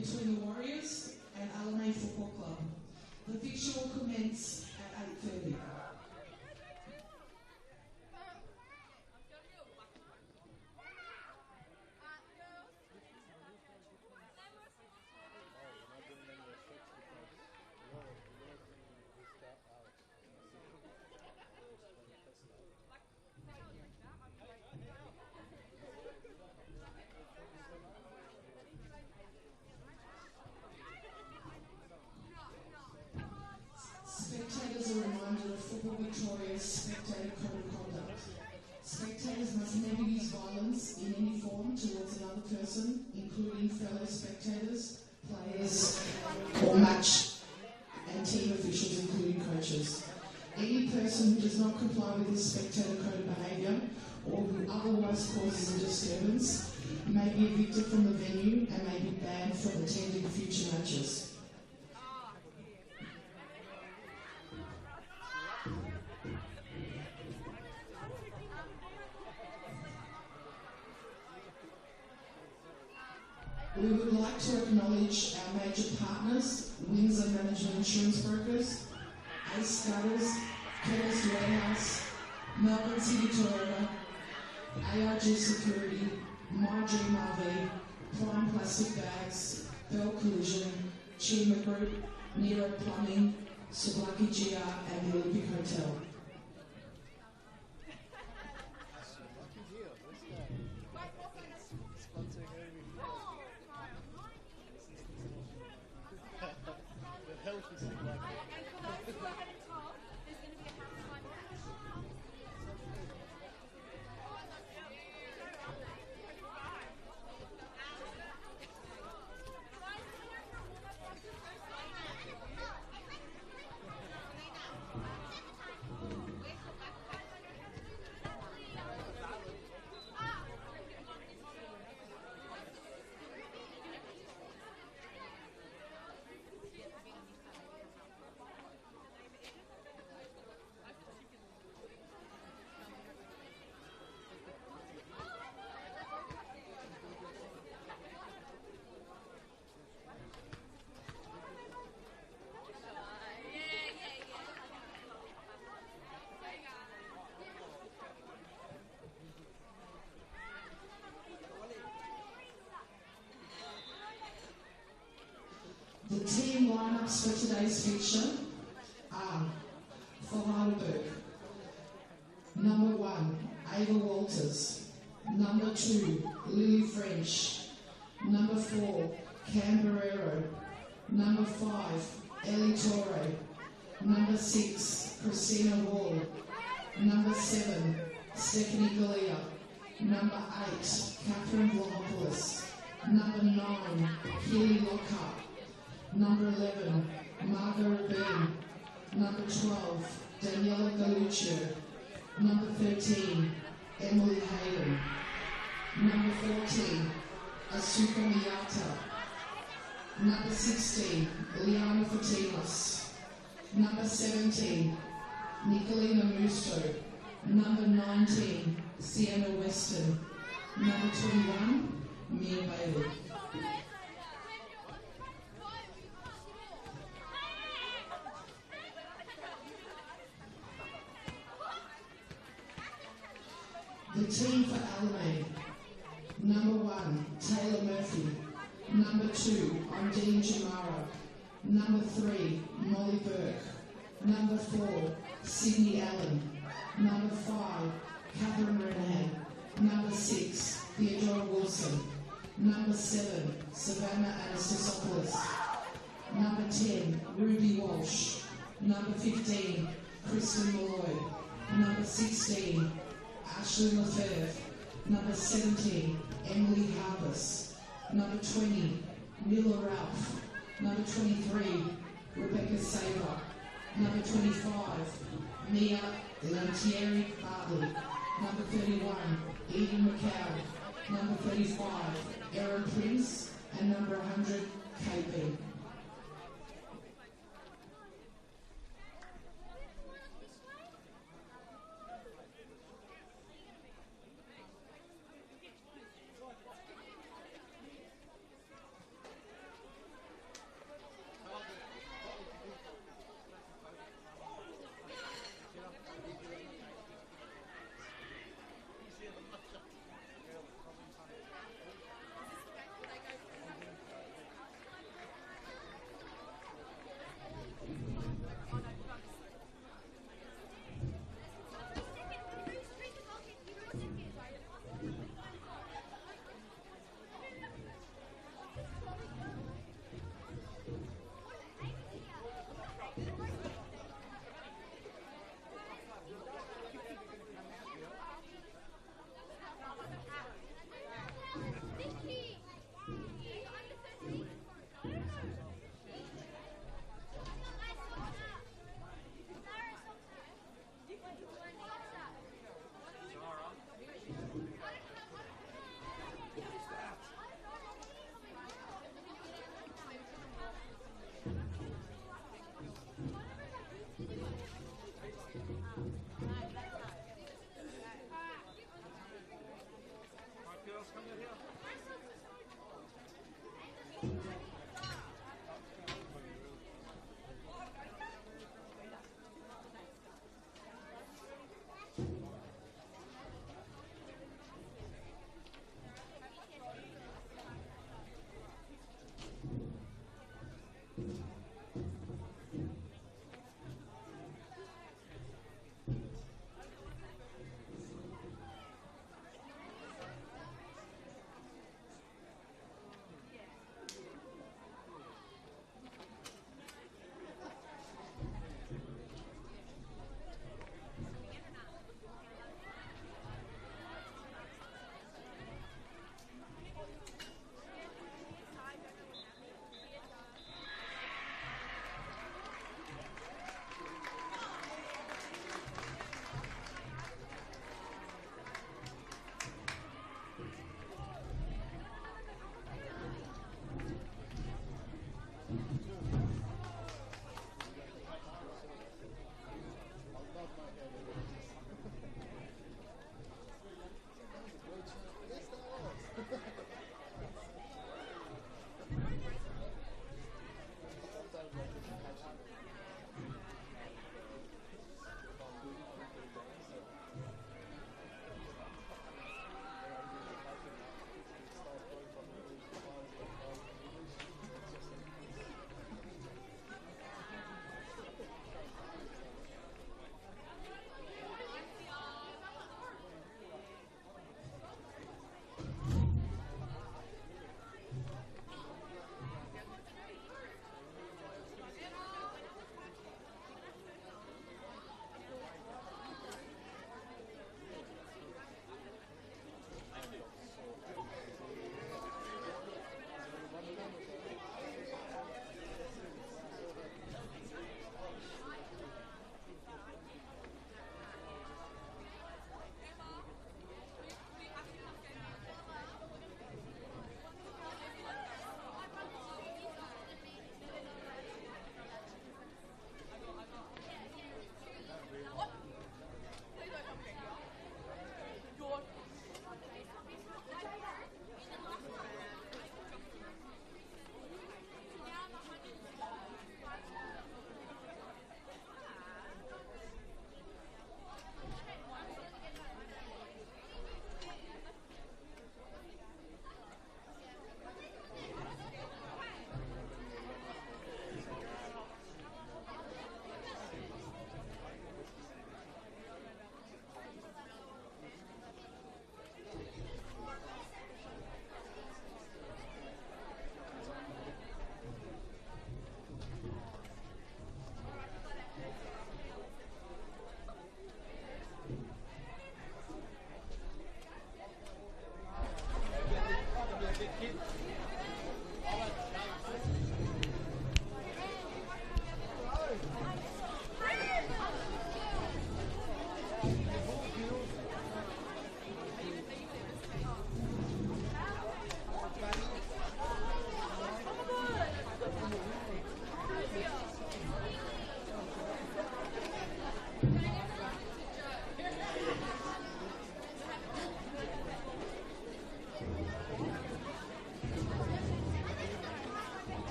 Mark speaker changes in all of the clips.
Speaker 1: between the Warriors and Alamein Football Club. The fixture will commence at 8:30. Spectators are reminded of Football Victoria's spectator code of conduct. Spectators must never use violence in any form towards another person, including fellow spectators, players, or match and team officials, including coaches. Any person who does not comply with this spectator code of behaviour or who otherwise causes a disturbance may be evicted from the venue and may be banned from attending future matches. We would like to acknowledge our major partners, Windsor Management Insurance Brokers, Ace Gutters, Chemist Warehouse, Melbourne City Toyota, ARG Security, My Dream RV, Prime Plastic Bags, Bell Collision, Chima Group, Nero Plumbing, Sublaki GR and the Olympic Hotel. The team lineups for today's fixture are for Heidelberg: number 1, Ava Walters; number 2, Lily French; number 4, Cam Barrero; number 5, Ellie Torre; number 6, Christina Wall; number 7, Stephanie Galea; number 8, Catherine Vlomopoulos; number 9, Keely Lockhart; number 11, Margot Bean; number 12, Daniela Galuccio; number 13, Emily Hayden; number 14, Asuka Miyata; number 16, Liana Fatimas; number 17, Nicolina Musto; number 19, Sienna Weston; number 21, Mia Bailey. The team for Alamein: number 1, Taylor Murphy; number 2, Ondine Jamara; number 3, Molly Burke; number 4, Sydney Allen; number 5, Catherine Renahan; number 6, Theodora Wilson; number 7, Savannah Anastasopoulos; number 10, Ruby Walsh; number 15, Kristen Malloy; number 16, Ashley Lefebvre; number 17, Emily Harvest; number 20, Mila Ralph; number 23, Rebecca Saber; number 25, Mia Lantieri Bartley; number 31, Eden McCown; number 35, Erin Prince; and number 100, Kate B.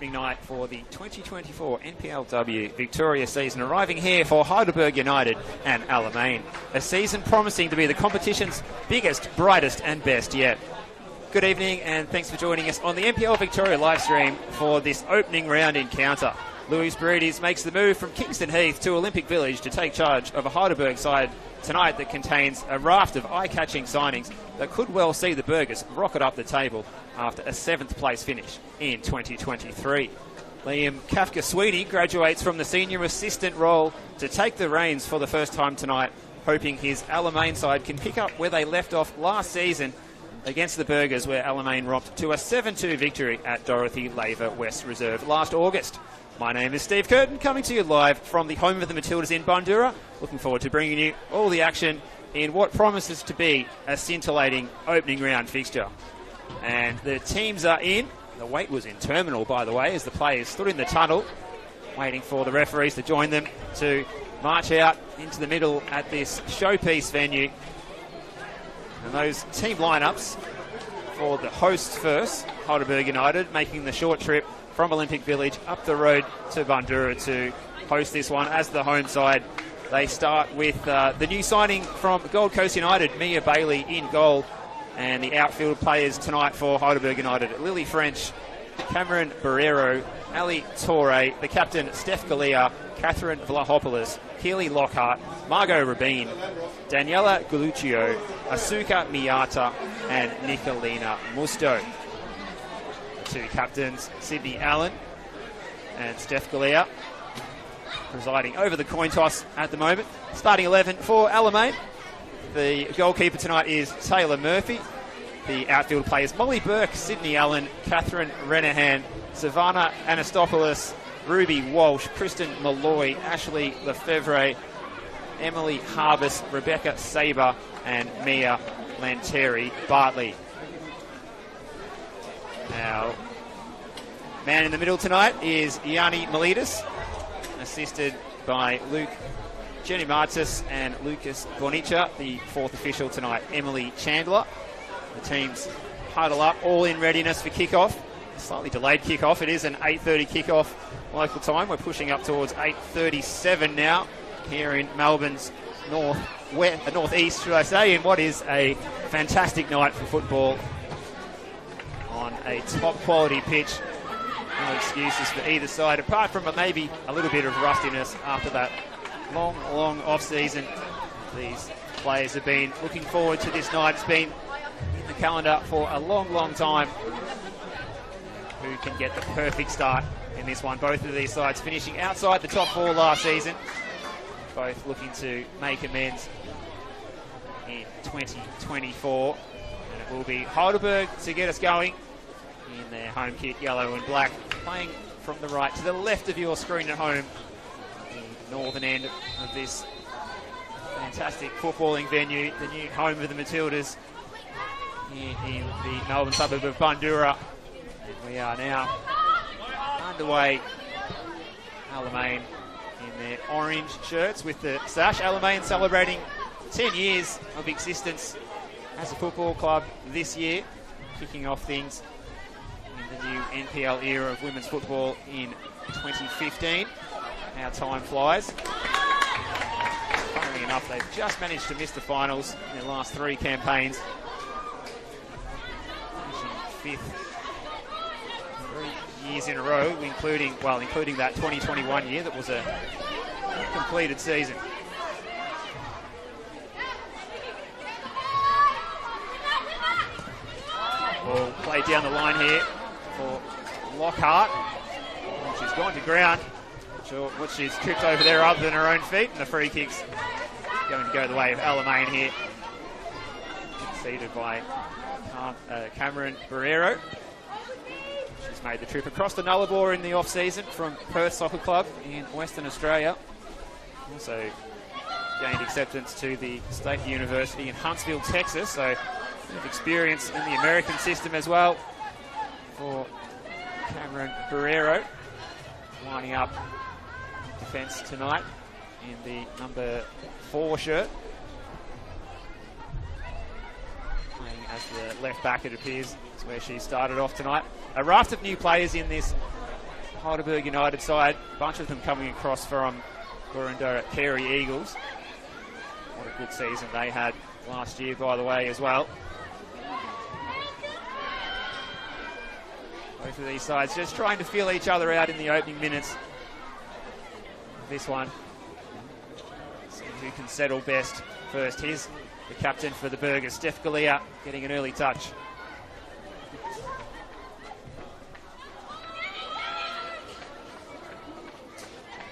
Speaker 2: opening night for the 2024 NPLW Victoria season, arriving here for Heidelberg United and Alamein. A season promising to be the competition's biggest, brightest and best yet. Good evening and thanks for joining us on the NPL Victoria live stream for this opening round encounter. Louis Burides makes the move from Kingston Heath to Olympic Village to take charge of a Heidelberg side tonight that contains a raft of eye-catching signings that could well see the Burgers rocket up the table after a 7th place finish in 2023. Liam Kafka-Sweeney graduates from the senior assistant role to take the reins for the first time tonight, hoping his Alamein side can pick up where they left off last season against the Burgers, where Alamein romped to a 7-2 victory at Dorothy Laver West Reserve last August. My name is Steve Curtin, coming to you live from the home of the Matildas in Bundoora. Looking forward to bringing you all the action in what promises to be a scintillating opening round fixture. And the teams are in. The wait was interminable, by the way, as the players stood in the tunnel waiting for the referees to join them to march out into the middle at this showpiece venue. And those team lineups for the hosts first, Heidelberg United, making the short trip from Olympic Village up the road to Bundoora to host this one as the home side. They start with the new signing from Gold Coast United, Mia Bailey in goal, and the outfield players tonight for Heidelberg United: Lily French, Cameron Barrero, Ali Torre, the captain Steph Galea, Catherine Vlahopoulos, Keely Lockhart, Margot Rabin, Daniela Guluccio, Asuka Miyata, and Nicolina Musto. Two captains, Sydney Allen and Steph Galea, presiding over the coin toss at the moment. Starting 11 for Alamein. The goalkeeper tonight is Taylor Murphy. The outfield players: Molly Burke, Sydney Allen, Catherine Renahan, Savannah Anastopoulos, Ruby Walsh, Kristen Malloy, Ashley Lefevre, Emily Harbus, Rebecca Saber, and Mia Lanteri Bartley. Now, man in the middle tonight is Yanni Melidis, assisted by Luke Genimatis and Lucas Bonica. The fourth official tonight, Emily Chandler. The teams huddle up, all in readiness for kickoff. A slightly delayed kickoff. It is an 8:30 kickoff local time. We're pushing up towards 8:37 now here in Melbourne's northeast, should I say, in what is a fantastic night for football on a top quality pitch. No excuses for either side, apart from maybe a little bit of rustiness after that long off season. These players have been looking forward to this night. It's been in the calendar for a long time. Who can get the perfect start in this one? Both of these sides finishing outside the top 4 last season, both looking to make amends in 2024. And it will be Heidelberg to get us going in their home kit, yellow and black, playing from the right to the left of your screen at home, the northern end of this fantastic footballing venue, the new home of the Matildas here in the Melbourne suburb of Bundoora. And we are now underway. Alamein in their orange shirts with the sash. Alamein celebrating 10 years of existence as a football club this year, kicking off things in the new NPL era of women's football in 2015. How time flies. Funnily enough, they've just managed to miss the finals in their last 3 campaigns. Finishing 5th 3 years in a row, including that 2021 year that was a completed season. Ball played down the line here for Lockhart. She's gone to ground. Not sure what she's tripped over there other than her own feet, and the free kick's going to go the way of Alamein here. Conceded by Cameron Barrero. She's made the trip across the Nullarbor in the off-season from Perth Soccer Club in Western Australia. Also gained acceptance to the State University in Huntsville, Texas, so a bit of experience in the American system as well for Cameron Barrero. Lining up defence tonight in the number 4 shirt. Playing as the left back, it appears, is where she started off tonight. A raft of new players in this Heidelberg United side. A bunch of them coming across from Burundara Carey Eagles. What a good season they had last year, by the way, as well. Both of these sides just trying to feel each other out in the opening minutes. This one, see who can settle best first. Here's the captain for the Burgers, Steph Galea, getting an early touch.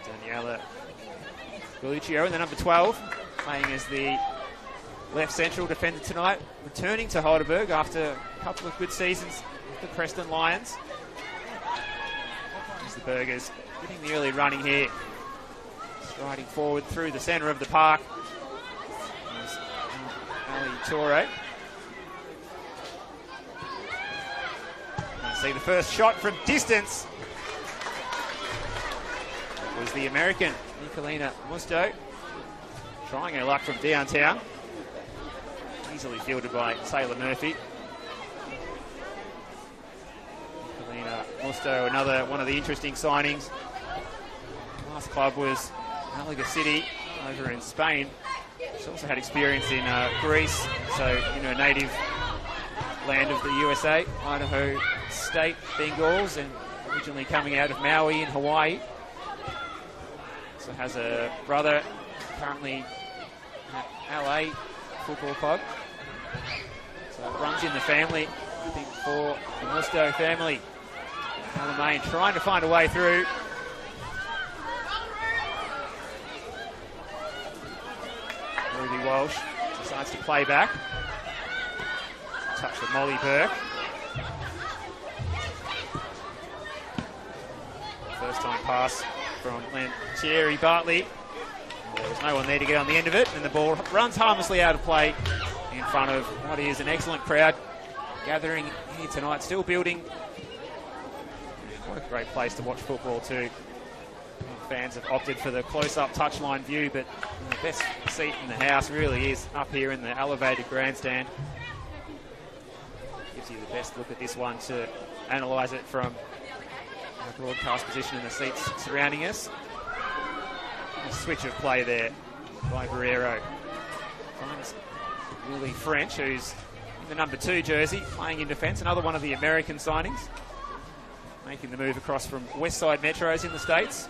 Speaker 2: Daniela Galuccio in the number 12, playing as the left central defender tonight, returning to Heidelberg after a couple of good seasons with the Preston Lions. As the Burgers getting the early running here, striding forward through the centre of the park. There's Ali Torre. See the first shot from distance. It was the American Nicolina Musto trying her luck from downtown. Easily fielded by Taylor Murphy. Nicolina Musto, another one of the interesting signings. Last club was Malaga City over in Spain. She's also had experience in Greece, so in her native land of the USA, Idaho State Bengals, and originally coming out of Maui in Hawaii. So has a brother currently at LA Football Club. So it runs in the family, I think, for the Musto family. Alamein trying to find a way through. Ruby Walsh decides to play back. Touch with Molly Burke. First time pass from Thierry Bartley. There was no one there to get on the end of it, and the ball runs harmlessly out of play in front of what is an excellent crowd gathering here tonight, still building. What a great place to watch football too. Fans have opted for the close-up touchline view, but the best seat in the house really is up here in the elevated grandstand. Gives you the best look at this one to analyse it from our broadcast position in the seats surrounding us. A switch of play there by Barrero. Finds Lily French, who's in the number 2 jersey, playing in defence. Another one of the American signings, making the move across from West Side Metros in the States.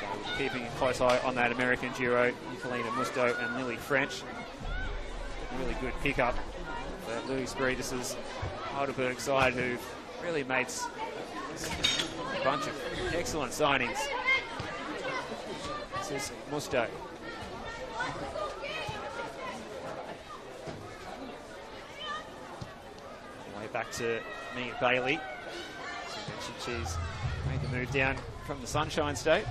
Speaker 2: So keeping a close eye on that American duo, Nicolina Musto and Lily French. A really good pickup for Louis Breedis' Heidelberg side, who've really made a bunch of excellent signings. This is Musto. Way back to Mia Bailey. As I mentioned, she's made the move down from the Sunshine State.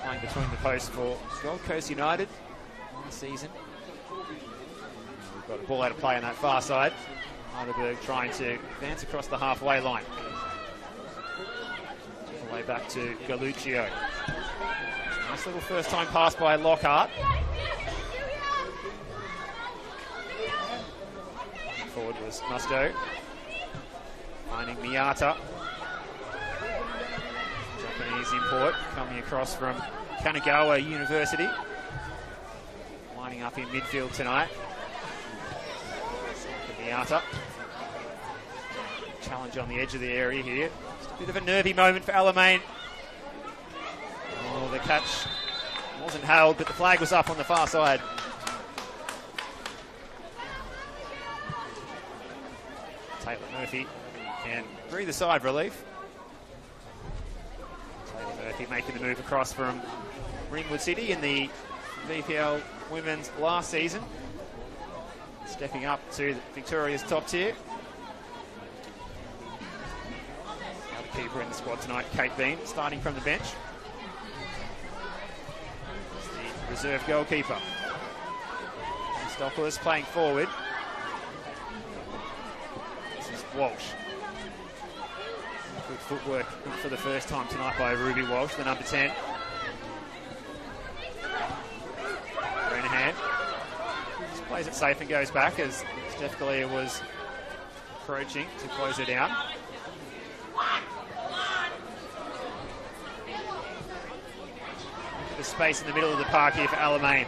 Speaker 2: Playing between the posts for Gold Coast United last season. We've got a ball out of play on that far side. Heidelberg trying to advance across the halfway line. All the way back to Galuccio. Nice little first time pass by Lockhart. Forward was Musto. Finding Miata. Japanese import coming across from Kanagawa University. Lining up in midfield tonight. Miata. Challenge on the edge of the area here. Just a bit of a nervy moment for Alamein. Oh, the catch wasn't held, but the flag was up on the far side. Taylor Murphy can breathe a sigh of relief. Taylor Murphy making the move across from Ringwood City in the VPL Women's last season. Stepping up to Victoria's top tier. Another keeper in the squad tonight, Kate Bean, starting from the bench. The reserve goalkeeper. Stockless playing forward. This is Walsh. Good footwork for the first time tonight by Ruby Walsh, the number 10. Greenhand. Plays it safe and goes back as Steph Galea was approaching to close her down. Look at the space in the middle of the park here for Alamein.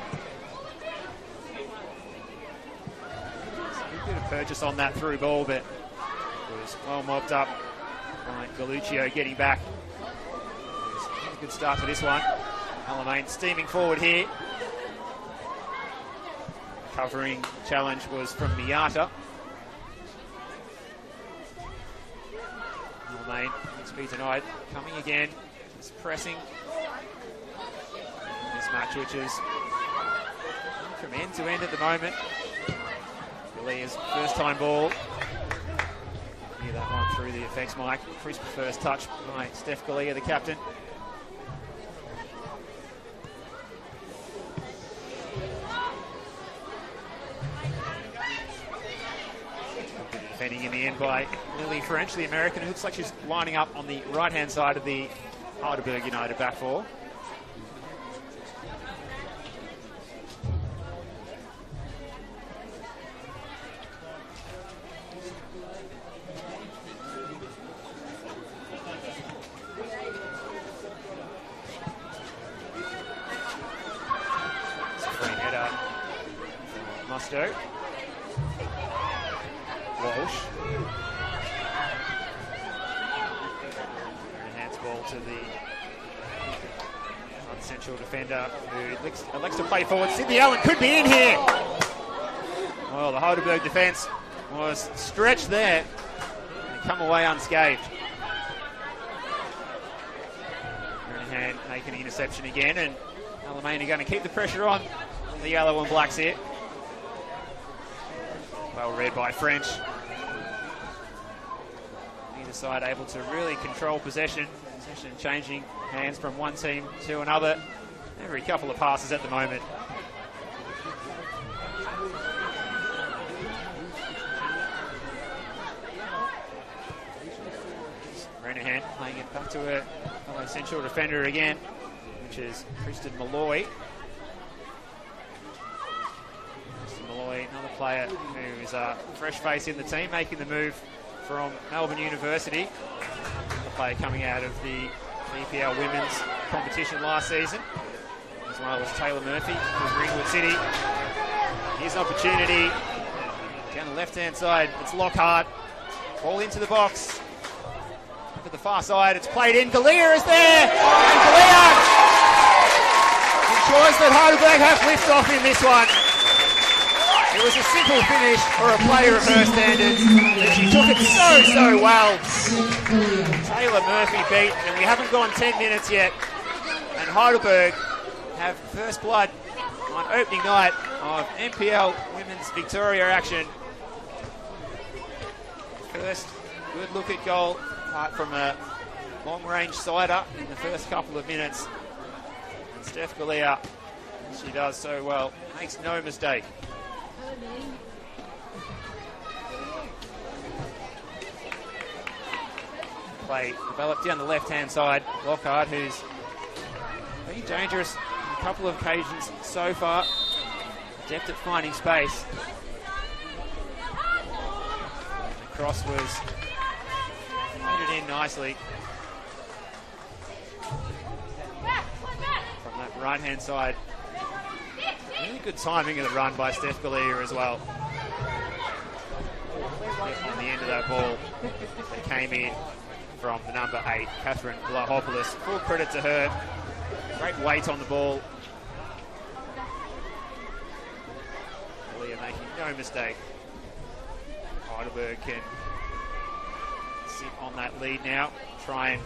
Speaker 2: A bit of purchase on that through ball, but it was well mopped up by Galluccio getting back. It was a good start to this one. Alamein steaming forward here. Covering challenge was from Miata. Alamein, speed denied, coming again, just pressing. This match, which is from end to end at the moment. Galea's first time ball. Hear that one through the effects mic. Crisp first touch by Steph Galea, the captain. Defending in the end by Lily French, the American. It looks like she's lining up on the right-hand side of the Heidelberg United back four. Screen header. Musto. Walsh. Enhanced ball to the central defender who elects to play forward. Sydney Allen could be in here. Well, the Heidelberg defence was stretched there and come away unscathed. Renahan making an interception again, and Alamein are going to keep the pressure on the yellow and blacks here. Well read by French. Either side able to really control possession changing hands from one team to another every couple of passes at the moment. Renahan playing it back to her fellow central defender again, which is Kristen Malloy. Malloy, another player who is a fresh face in the team, making the move from Melbourne University. A player coming out of the NPL women's competition last season, as well as Taylor Murphy from Ringwood City. Here's an opportunity down the left-hand side. It's Lockhart. Ball into the box. Look at the far side. It's played in. Galea is there, and Galea ensures that Heidelberg have lift off in this one. It was a simple finish for a player of her standards, but she took it so well. Taylor Murphy beat, and we haven't gone 10 minutes yet. And Heidelberg have first blood on opening night of NPL Women's Victoria action. First good look at goal, apart from a long-range sider in the first couple of minutes. And Steph Galea, she does so well, makes no mistake. Play developed down the left-hand side. Lockhart, who's been dangerous on a couple of occasions so far. Adept at finding space. The cross was loaded in nicely. From that right-hand side. Really good timing of the run by Steph Galea as well. On the end of that ball that came in from the number 8, Catherine Vlahopoulos. Full credit to her. Great weight on the ball. Galea making no mistake. Heidelberg can sit on that lead now. Try and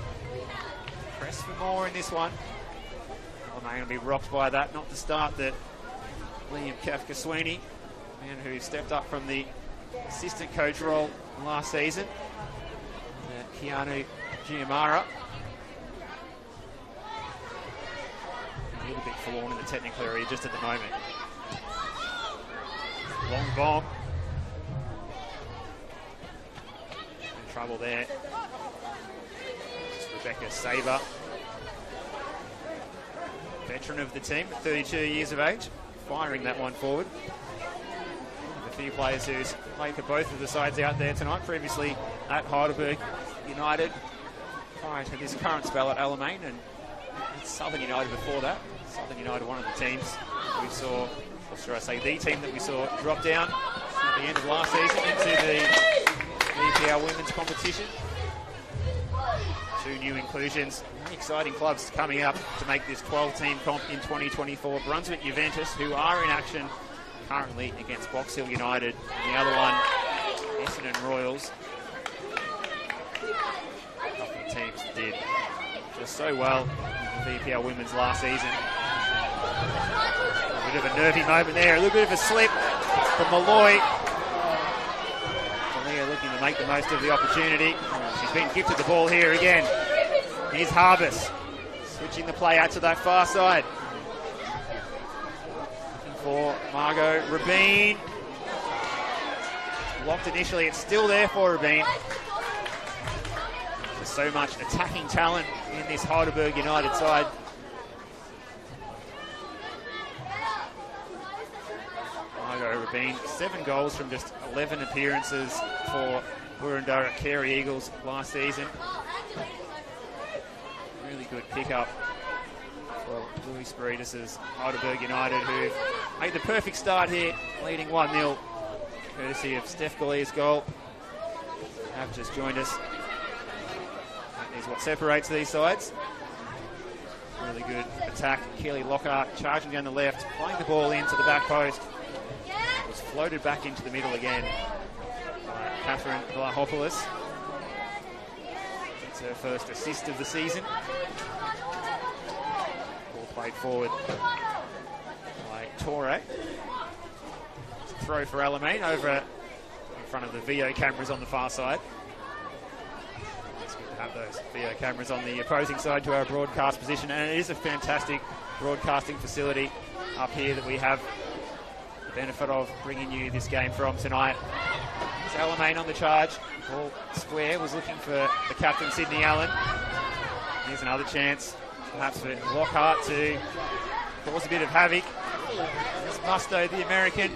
Speaker 2: press for more in this one. Alamein going to be rocked by that. Not the start that Liam Kafka-Sweeney, man who stepped up from the assistant coach role last season. Keanu Giamara. A little bit forlorn in the technical area just at the moment. Long bomb. In trouble there. Just Rebecca Saber. Veteran of the team, 32 years of age. Firing that one forward. few players who's played for both of the sides out there tonight, previously at Heidelberg United, prior to this current spell at Alamein, and Southern United before that. Southern United, one of the teams we saw, or should I say the team that we saw drop down at the end of last season into the NPL women's competition. Two new inclusions, exciting clubs coming up to make this 12-team comp in 2024. Brunswick Juventus, who are in action currently against Box Hill United, and the other one, Essendon Royals. A couple of teams that did just so well in the VPL women's last season. A bit of a nervy moment there, a little bit of a slip from Malloy. Talia looking to make the most of the opportunity. She's been gifted the ball here again. Here's Harbus, switching the play out to that far side. Looking for Margot Rabin. Blocked initially, it's still there for Rabin. There's so much attacking talent in this Heidelberg United side. Margot Rabin, 7 goals from just 11 appearances for Burundara Carey Eagles last season. Really good pick-up for Louis Spiritus' Heidelberg United, who've made the perfect start here, leading 1-0, courtesy of Steph Gallia's goal. Have just joined us. That is what separates these sides. Really good attack. Kelly Lockhart charging down the left, playing the ball into the back post. It was floated back into the middle again by Catherine Vlahopoulos. It's her first assist of the season. Ball played forward by Torre. Throw for Alamein over in front of the VO cameras on the far side. It's good to have those VO cameras on the opposing side to our broadcast position, and it is a fantastic broadcasting facility up here that we have the benefit of bringing you this game from tonight. It's Alamein on the charge. Ball square, was looking for the captain, Sydney Allen. Here's another chance, perhaps for Lockhart to cause a bit of havoc. There's Musto, the American.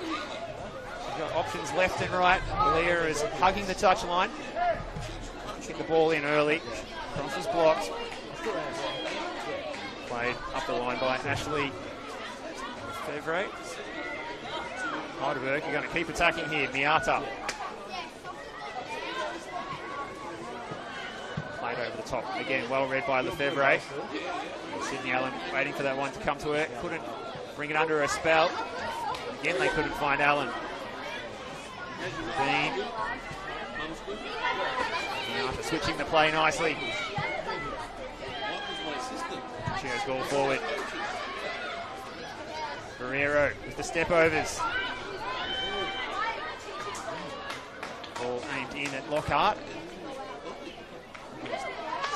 Speaker 2: She's got options left and right. Leah is hugging the touchline. Get the ball in early. Cross was blocked. Played up the line by Ashley Fevre. Heidelberg are going to keep attacking here. Miata. Played over the top. Again, well read by Lefebvre. Sydney Allen waiting for that one to come to her. Couldn't bring it under her spell. Again, they couldn't find Allen. Bean. Miata switching the play nicely. She goes ball forward. Guerrero with the step overs. Ball aimed in at Lockhart.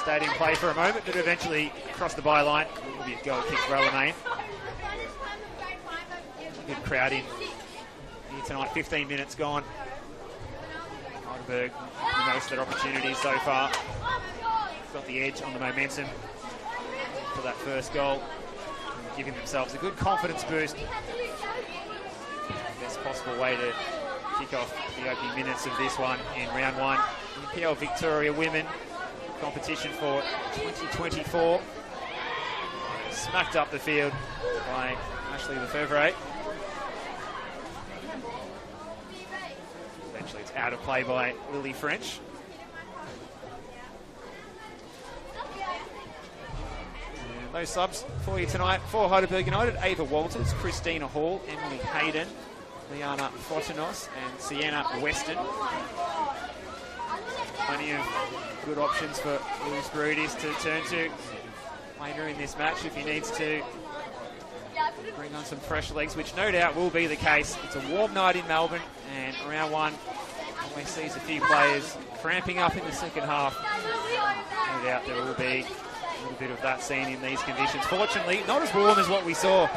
Speaker 2: Stayed in play for a moment, but eventually crossed the byline. It'll be a goal kick for Alamein. Good crowd in here tonight. 15 minutes gone. Heidelberg, most of their opportunities so far. Got the edge on the momentum for that first goal, giving themselves a good confidence boost. Best possible way to kick off the opening minutes of this one in round 1. NPL Victoria Women competition for 2024. Smacked up the field by Ashley Lefebvre. Eventually it's out of play by Lily French. And those subs for you tonight for Heidelberg United: Ava Walters, Christina Hall, Emily Hayden, Liana Fotinos and Sienna Weston. Plenty of good options for Louis Brudis to turn to later in this match if he needs to bring on some fresh legs, which no doubt will be the case. It's a warm night in Melbourne, and round 1 always sees a few players cramping up in the second half. No doubt there will be a little bit of that seen in these conditions. Fortunately, not as warm as what we saw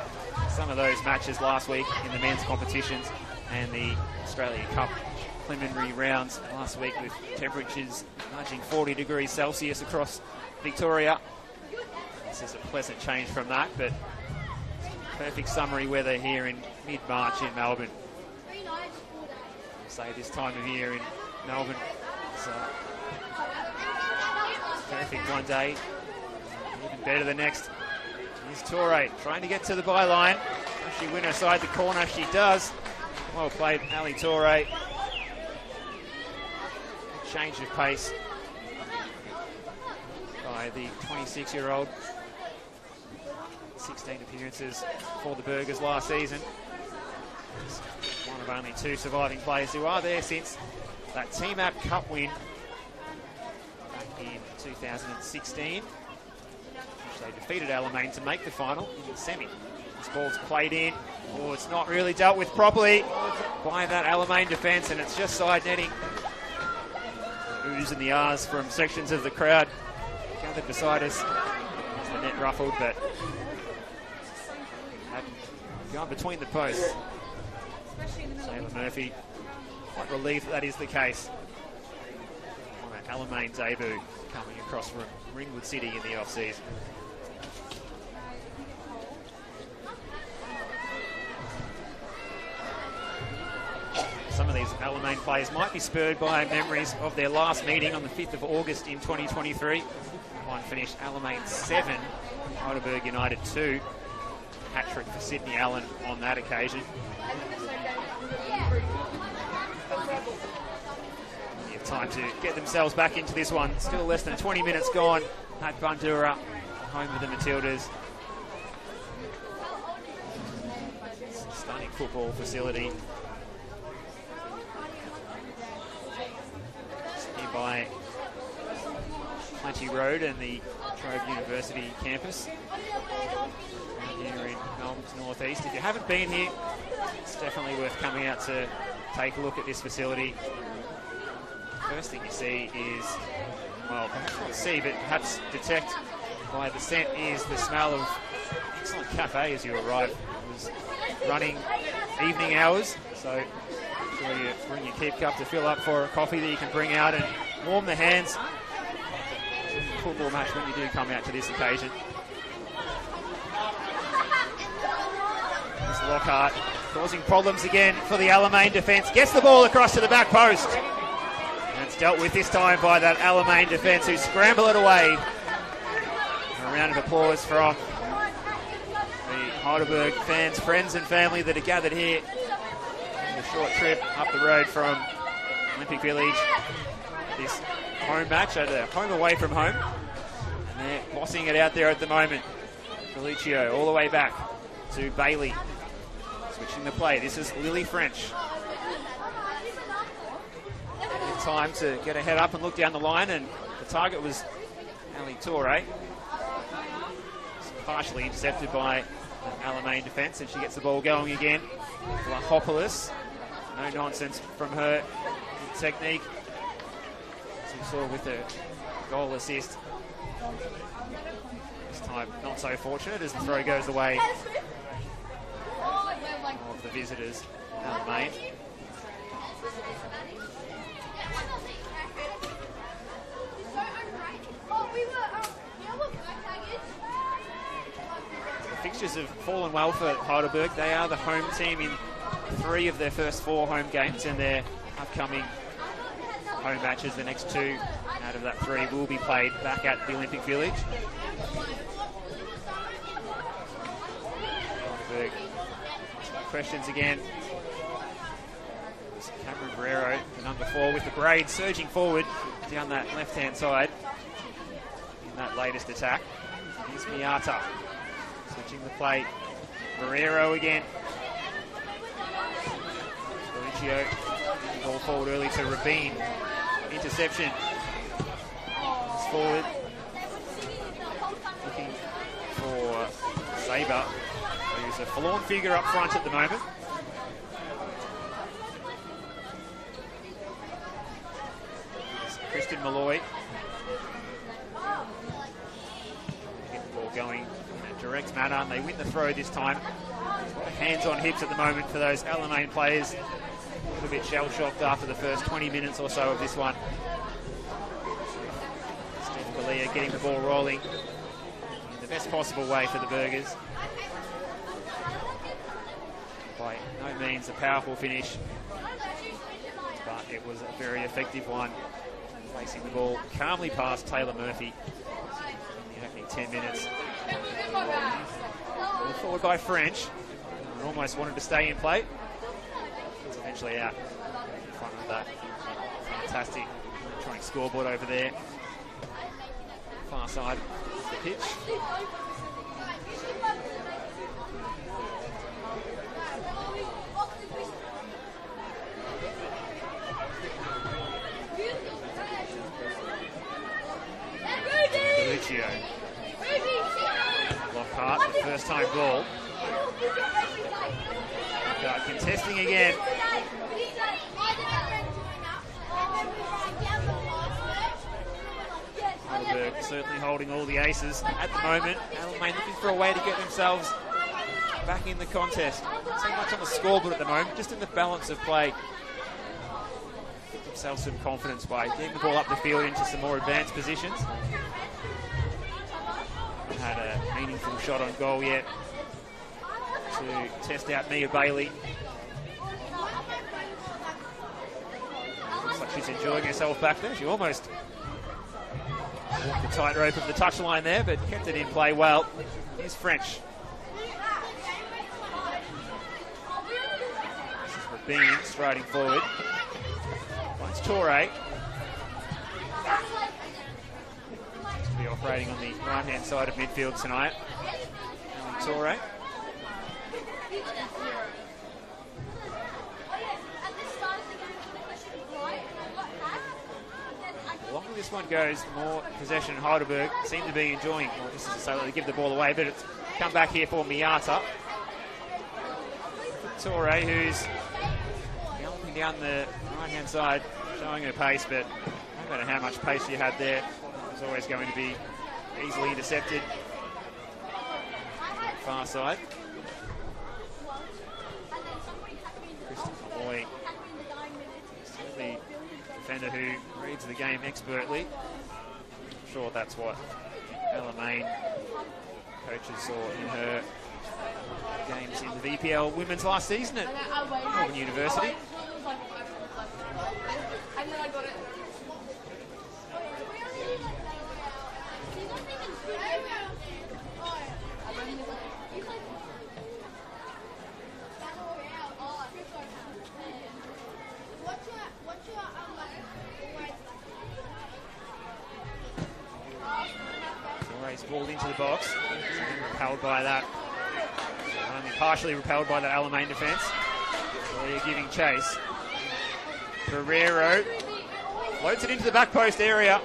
Speaker 2: some of those matches last week in the men's competitions and the Australia Cup preliminary rounds last week, with temperatures nudging 40 degrees Celsius across Victoria. This is a pleasant change from that, but perfect summery weather here in mid-March in Melbourne. say this time of year in Melbourne. It's perfect one day, even better the next. Here's Torre trying to get to the byline. Does she win her side the corner? She does. Well played, Ali Torre. Change of pace by the 26-year-old. 16 appearances for the Burgers last season. One of only 2 surviving players who are there since that Team App Cup win back in 2016, which they defeated Alamein to make the final in the semi. This ball's played in. Oh, it's not really dealt with properly by that Alamein defence, and it's just side netting. Oohs and the ahs from sections of the crowd gathered beside us. The net ruffled, but hadn't gone between the posts. Taylor Murphy, quite relieved that is the case on that Alamein debut coming across from Ringwood City in the off-season. Some of these Alamein players might be spurred by memories of their last meeting on the 5th of August in 2023. One finished Alamein 7, Heidelberg United 2. Hat-trick for Sydney Allen on that occasion. Plenty of time to get themselves back into this one. Still less than 20 minutes gone at Bundoora, home of the Matildas. It's a stunning football facility. By Plenty Road and the Trove University campus here in Melbourne's northeast. If you haven't been here, it's definitely worth coming out to take a look at this facility. First thing you see is, well, perhaps not see, but perhaps detect by the scent is the smell of excellent cafe as you arrive. It was running evening hours, so sure you bring your keep cup to fill up for a coffee that you can bring out and warm the hands. Football match when you do come out to this occasion. There's Lockhart causing problems again for the Alamein defence. Gets the ball across to the back post. And it's dealt with this time by that Alamein defence who scramble it away. A round of applause from the Heidelberg fans, friends and family that are gathered here. A short trip up the road from Olympic Village. This home match, home away from home. And they're bossing it out there at the moment. Felicio all the way back to Bailey. Switching the play. This is Lily French. Time to get her head up and look down the line, and the target was Ali Torre. Partially intercepted by Alamein defence, and she gets the ball going again. Vlahopoulos. No nonsense from her technique, as we saw with the goal assist. This time not so fortunate as the throw goes the way of the visitors, Alamein. The fixtures have fallen well for Heidelberg. They are the home team in 3 of their first 4 home games, and their upcoming home matches, the next 2 out of that 3, will be played back at the Olympic Village. Heidelberg, questions again. Cameron Barrero, the number 4, with the braid surging forward down that left-hand side in that latest attack. Here's Miata switching the play. Barrero again. Felicio, ball forward early to Rabin. Interception. It's forward. Looking for Saber, who's a forlorn figure up front at the moment. Kristen Malloy. Get the ball going in a direct manner, and they win the throw this time. Hands on hips at the moment for those Alamein players. A little bit shell-shocked after the first 20 minutes or so of this one. Steph Balia getting the ball rolling in the best possible way for the Burgers. By no means a powerful finish. it was a very effective one. Placing the ball calmly past Taylor Murphy in the opening 10 minutes. Ball forward by French. Almost wanted to stay in play. It's eventually out in front of that fantastic electronic scoreboard over there. Far side of the pitch. Lockhart, the first time ball. Lockhart contesting again. Heidelberg certainly holding all the aces at the moment. Alamein looking for a way to get themselves back in the contest. Not so much on the scoreboard at the moment, just in the balance of play. Get themselves some confidence by getting the ball up the field into some more advanced positions. Had a meaningful shot on goal yet to test out Mia Bailey. Looks like she's enjoying herself back there. She almost walked the tightrope of the touchline there, but kept it in play well. Here's French. This is Rabin striding forward. Finds Torre. Be operating on the right-hand side of midfield tonight. Torre. The longer this one goes, the more possession Heidelberg seem to be enjoying. Well, just to say that they give the ball away, but it's come back here for Miata. Torre, who's galloping down the right-hand side, showing her pace, but no matter how much pace you had there, it's always going to be easily intercepted. Far side. Christopher Moy, still the defender who reads the game expertly. I'm sure that's what Alamein coaches saw in her games in the VPL women's last season at Melbourne University. Balled into the box, repelled by that, only partially repelled by the Alamein defence. So they're giving chase. Ferrero floats it into the back post area.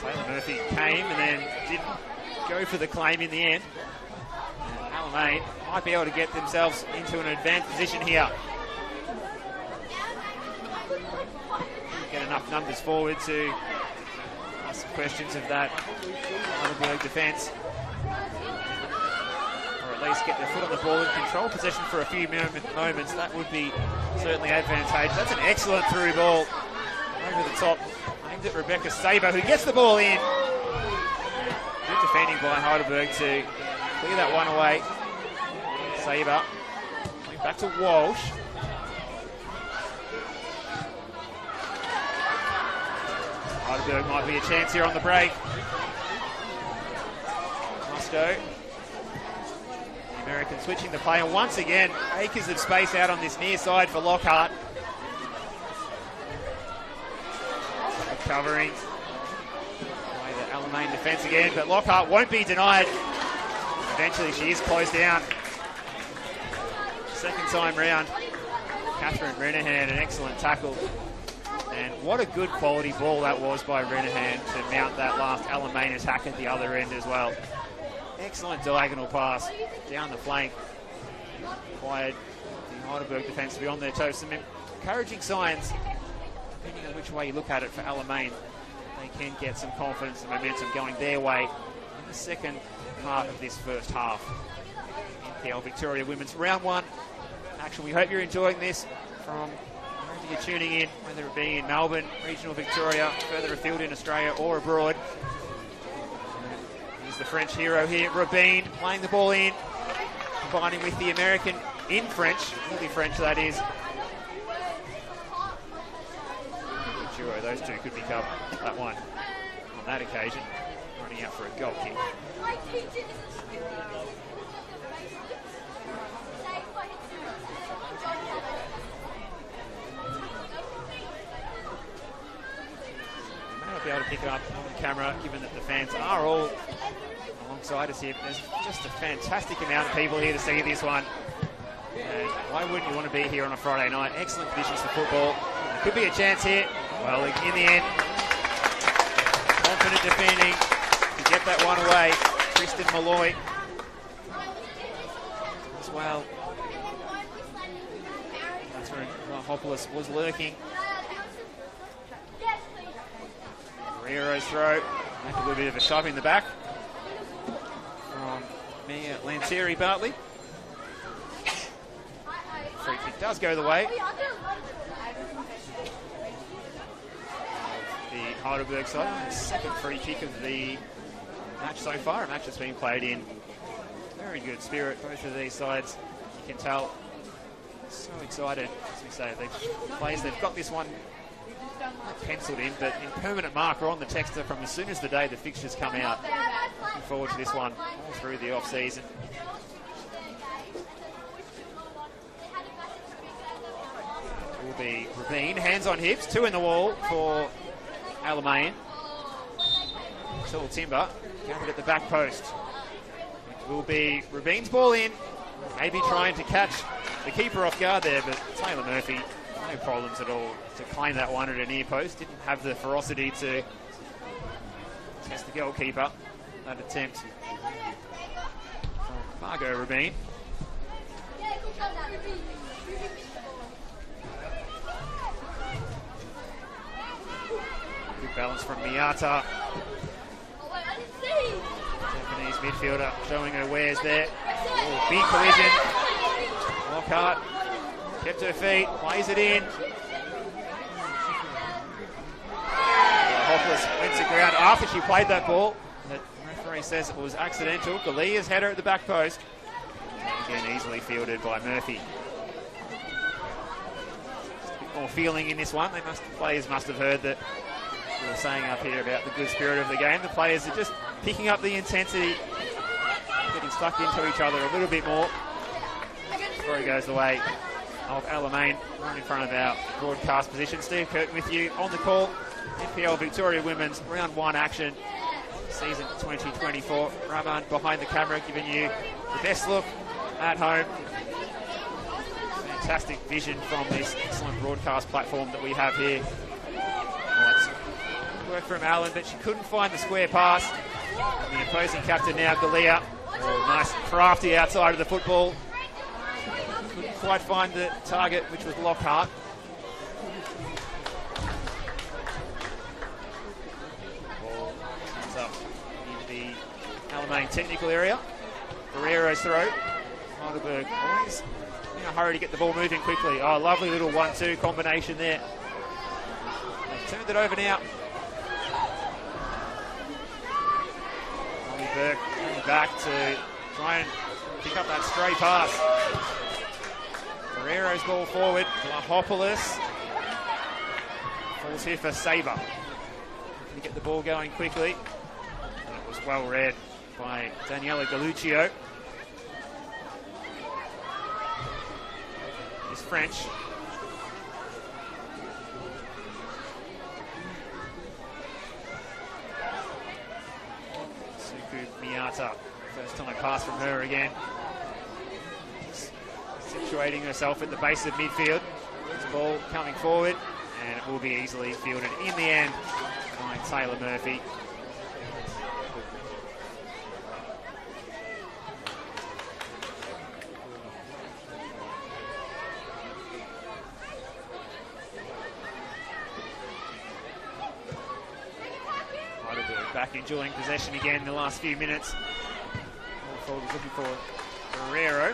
Speaker 2: Taylor Murphy came and then didn't go for the claim in the end. And Alamein might be able to get themselves into an advanced position here. Get enough numbers forward to some questions of that Heidelberg defence, or at least get their foot on the ball and control possession for a few moments. That would be certainly advantageous. That's an excellent through ball over the top, aimed at Rebecca Saber, who gets the ball in. Good defending by Heidelberg to clear that one away. Saber going back to Walsh. Heidelberg might be a chance here on the break. Musto. The American switching the play, and once again, acres of space out on this near side for Lockhart. Covering by the Alamein defence again, but Lockhart won't be denied. Eventually she is closed down. Second time round. Catherine Renahan, an excellent tackle. And what a good quality ball that was by Renahan to mount that last Alamein attack at the other end as well. Excellent diagonal pass down the flank. Required the Heidelberg defence to be on their toes. Some encouraging signs, depending on which way you look at it for Alamein. They can get some confidence and momentum going their way in the second part of this first half. NPL Victoria Women's Round 1 action. We hope you're enjoying this from wherever you're tuning in, whether it be in Melbourne, regional Victoria, further afield in Australia or abroad. Here's the French hero here, Rabin, playing the ball in, combining with the American in French, really French that is, So those two could become that one on that occasion, running out for a goal kick. Be able to pick it up on camera, given that the fans are all alongside us here. There's just a fantastic amount of people here to see this one. And why wouldn't you want to be here on a Friday night? Excellent conditions for football. There could be a chance here. Well, in the end, confident defending to get that one away. Kristen Malloy as well. Catherine Hopoulos was lurking. Guerrero's throw, make a little bit of a shove in the back from Mia Lanseri-Bartley. Free kick does go the way. The Heidelberg side, the second free kick of the match so far, a match that's been played in very good spirit, both of these sides. You can tell, so excited, as we say, they've got this one not penciled in, but in permanent marker on the texter from as soon as the day the fixtures come out. Looking forward to this one all through the off-season. Will be Rabin, hands on hips, two in the wall for Alamein. Tall Timber, gathered at the back post. It will be Rabin's ball in, maybe trying to catch the keeper off guard there, but Taylor Murphy, no problems at all to claim that one at a near post. Didn't have the ferocity to test the goalkeeper. That attempt from Margot Rabin. Good balance from Miata. Japanese midfielder showing her wares there. Oh, big collision. Lockhart kept her feet, plays it in. Hopeless went to ground after she played that ball. The referee says it was accidental. Galia's header at the back post. Again, easily fielded by Murphy. A bit more feeling in this one. Players must have heard that we were saying up here about the good spirit of the game. The players are just picking up the intensity, getting stuck into each other a little bit more. Before he goes the way of Alamein, right in front of our broadcast position. Steve Curtin with you on the call. NPL Victoria Women's Round 1 action, season 2024. Raman behind the camera, giving you the best look at home. Fantastic vision from this excellent broadcast platform that we have here. Well, work from Allen, but she couldn't find the square pass. And the opposing captain now, Galia. Oh, nice crafty outside of the football. Couldn't quite find the target, which was Lockhart. Ball comes up in the Alamein technical area. Guerrero's throw. Heidelberg always in a hurry to get the ball moving quickly. Oh, lovely little 1-2 combination there. They've turned it over now. Burke coming back to try and pick up that stray pass. Guerrero's ball forward. Lahopoulos falls here for Saber. To get the ball going quickly. And it was well read by Daniela Galluccio. Is French. Miata, first time pass from her again. Situating herself at the base of midfield. This ball coming forward, and it will be easily fielded in the end by Taylor Murphy. Back enjoying possession again in the last few minutes. Forward was looking for Guerrero.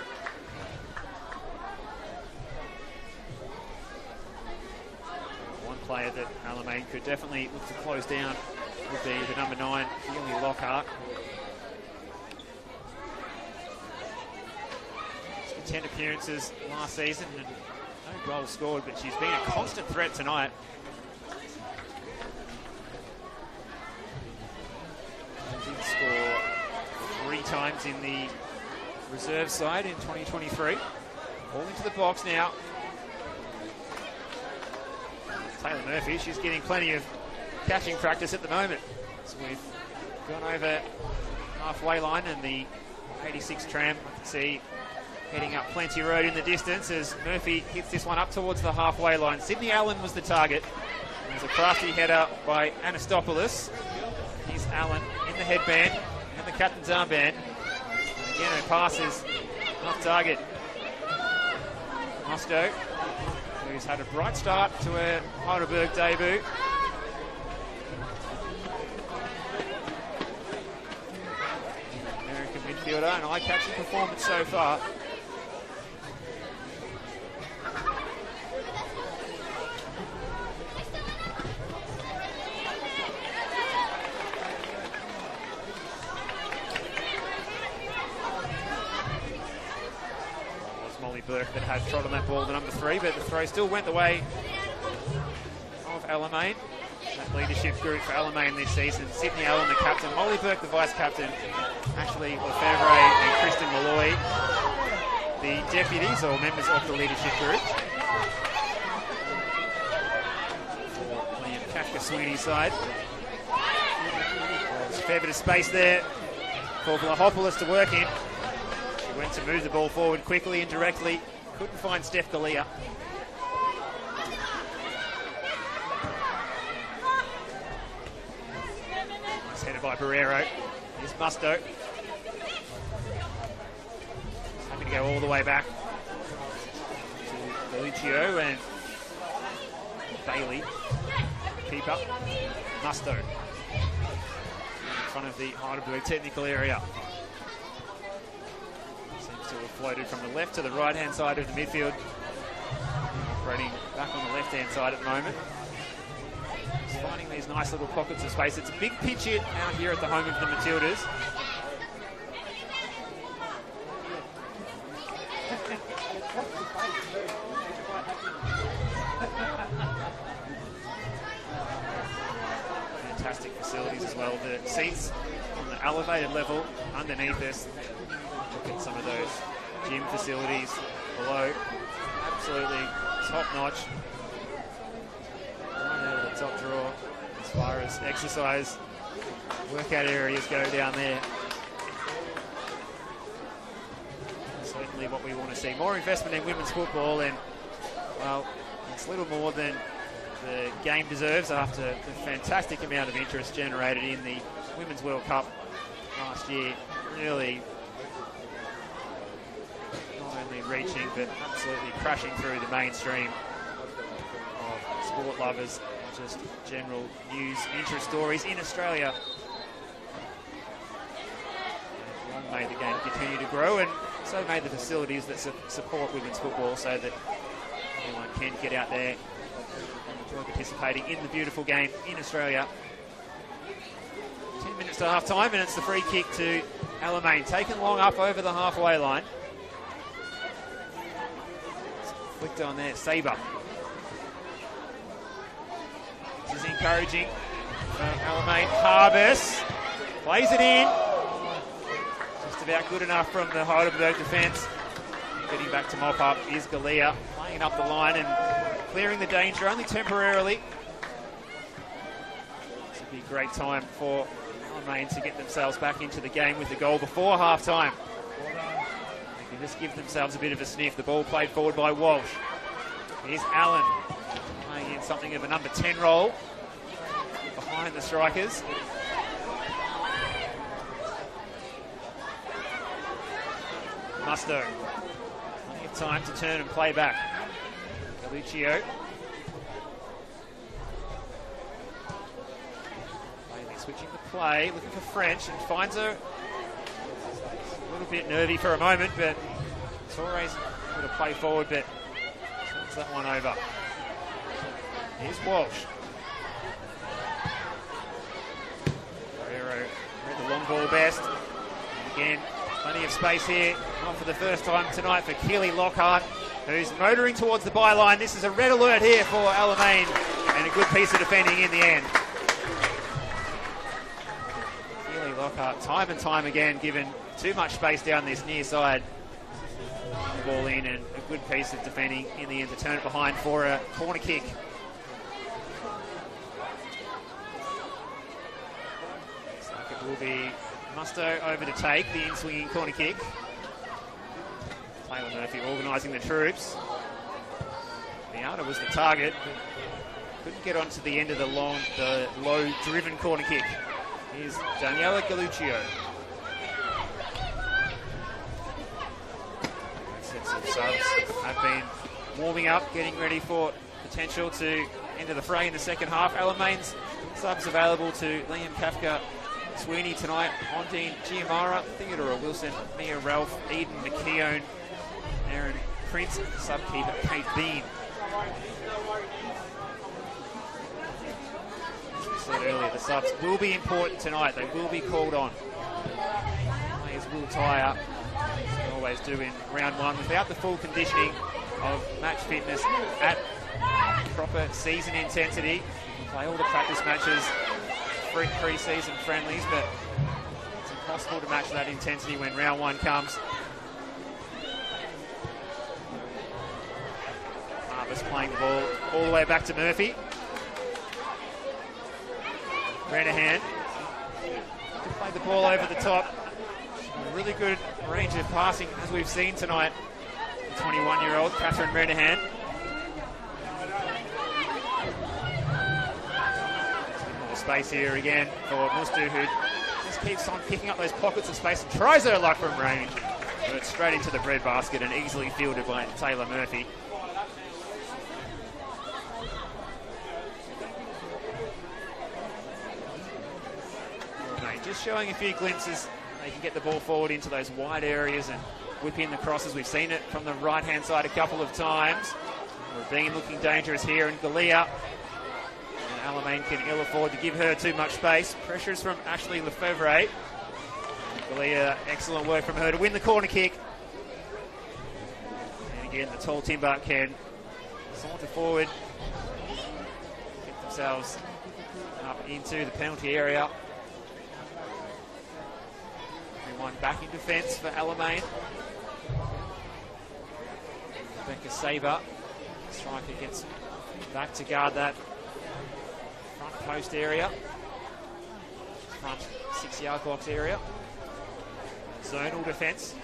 Speaker 2: One player that Alamein could definitely look to close down would be the number 9, Keely Lockhart. 10 appearances last season and no goals scored, but she's been a constant threat tonight. times in the reserve side in 2023. All into the box now. Taylor Murphy, she's getting plenty of catching practice at the moment. So we've gone over halfway line, and the 86 tram, I can see, heading up Plenty Road in the distance as Murphy hits this one up towards the halfway line. Sydney Allen was the target. There's a crafty header by Anastopoulos. Here's Allen in the headband and the captain's armband. And again, her pass is off target. Mosto, who's had a bright start to her Heidelberg debut. American midfielder, an eye-catching performance so far. Burke that had trot on that ball, the number 3, but the throw still went the way of Alamein. That leadership group for Alamein this season. Sydney Allen, the captain, Molly Burke, the vice-captain, Ashley Lefebvre and Kristen Malloy, the deputies or members of the leadership group. For Liam Kafka-Sweeney's side. There's a fair bit of space there for Vlahopoulos to work in. Went to move the ball forward quickly and directly. Couldn't find Steph Galea. Nice header by Barrero. Here's Musto. Happy to go all the way back to Belluccio and Bailey. Keeper. Musto. In front of the Heidelberg technical area. To have floated from the left to the right-hand side of the midfield. Operating back on the left-hand side at the moment. Just finding these nice little pockets of space. It's a big pitch out here at the home of the Matildas. Fantastic facilities as well. The seats on the elevated level underneath us. Look at some of those gym facilities below. Absolutely top-notch. Right out of the top drawer as far as exercise workout areas go down there. Certainly what we want to see. More investment in women's football, and, well, it's little more than the game deserves after the fantastic amount of interest generated in the Women's World Cup last year. Really reaching, but absolutely crashing through the mainstream of sport lovers, just general news, interest stories in Australia. And long may the game continue to grow, and so may the facilities that support women's football, so that everyone can get out there and enjoy participating in the beautiful game in Australia. 10 minutes to half time, and it's the free kick to Alamein, taken long up over the halfway line. Flicked on there, Saber. This is encouraging for Alamein. Harbus plays it in. Just about good enough from the Heidelberg defence. Getting back to mop up is Galea, playing up the line and clearing the danger, only temporarily. This would be a great time for Alamein to get themselves back into the game with the goal before half-time. They can just give themselves a bit of a sniff. The ball played forward by Walsh. Here's Allen, playing in something of a number 10 role behind the strikers. Musto, plenty of time to turn and play back. Belluccio. Bailey switching the play, looking for French, and finds her a little bit nervy for a moment, but Torres able to play forward, but turns that one over. Here's Walsh. Guerrero read the long ball best. Again, plenty of space here. Not for the first time tonight for Keely Lockhart, who's motoring towards the byline. This is a red alert here for Alamein, and a good piece of defending in the end. Keely Lockhart time and time again, given too much space down this near side. Ball in, and a good piece of defending in the end to turn it behind for a corner kick. Looks like it will be Musto over to take the in-swinging corner kick. Taylor Murphy organising the troops. Miata was the target, but couldn't get onto the end of the low-driven corner kick. Here's Daniela Galluccio. Sets of subs have been warming up, getting ready for potential to enter the fray in the second half. Alamein's subs available to Liam Kafka, Sweeney tonight, Ondine Giamara, Theodora Wilson, Mia Ralph, Eden McKeown, Aaron Prince, subkeeper Kate Bean. As we said earlier, the subs will be important tonight. They will be called on. Players will tie up, as they always do in round one, without the full conditioning of match fitness at proper season intensity. Play all the practice matches, pre-season friendlies, but it's impossible to match that intensity when round one comes. Marvis playing the ball all the way back to Murphy. Renahan to play the ball over the top. A really good range of passing, as we've seen tonight. The 21-year-old Catherine Renahan. More space here again for Mustu, who just keeps on picking up those pockets of space and tries her luck from range. But straight into the breadbasket and easily fielded by Taylor Murphy. Just showing a few glimpses. They can get the ball forward into those wide areas and whip in the crosses. We've seen it from the right-hand side a couple of times. Rabin looking dangerous here, and Galea. And Alamein can ill afford to give her too much space. Pressures from Ashley Lefevre. Galea, excellent work from her to win the corner kick. And again, the tall timber can saunter forward, get themselves up into the penalty area. One back in defence for Alamein. Rebecca Saber, striker, gets back to guard that front post area, front 6-yard box area. Zonal defence.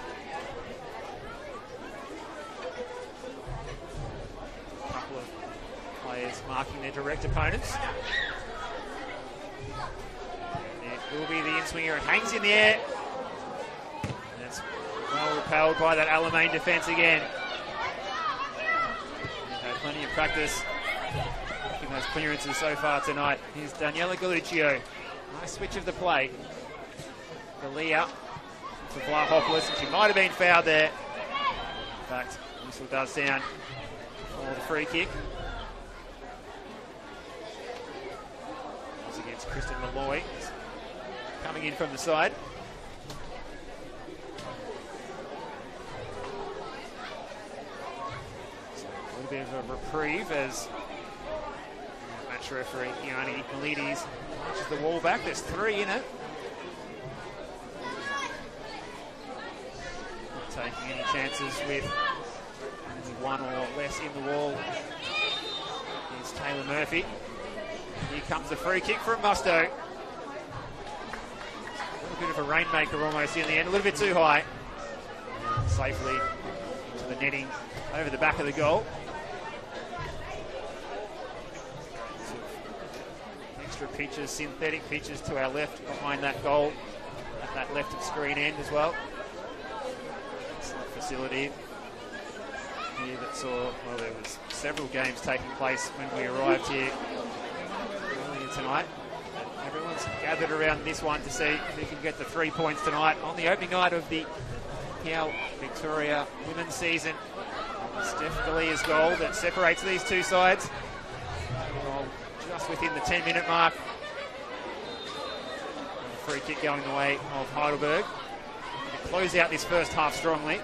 Speaker 2: A couple of players marking their direct opponents. It will be the in-swinger. It hangs in the air. Well repelled by that Alamein defence again. They've had plenty of practice making those clearances so far tonight. Here's Daniela Galluccio. Nice switch of the play. Galea for Vlahopoulos, and she might have been fouled there. In fact, whistle does sound for the free kick. It's against Kristen Malloy, coming in from the side. Bit of a reprieve as match referee Iani Milides punches the wall back. There's 3 in it. Not taking any chances with only 1 or less in the wall. Here's Taylor Murphy. Here comes the free kick from Musto. A little bit of a rainmaker almost in the end, a little bit too high. Safely into the netting over the back of the goal. Pitches, synthetic pitches to our left behind that goal at that left of screen end as well. It's a facility here that saw, well, there was several games taking place when we arrived here earlier tonight. Everyone's gathered around this one to see who can get the 3 points tonight on the opening night of the NPL Victoria women's season. Steph Galea's goal that separates these two sides. Just within the 10-minute mark. A free kick going the way of Heidelberg. To close out this first half strongly.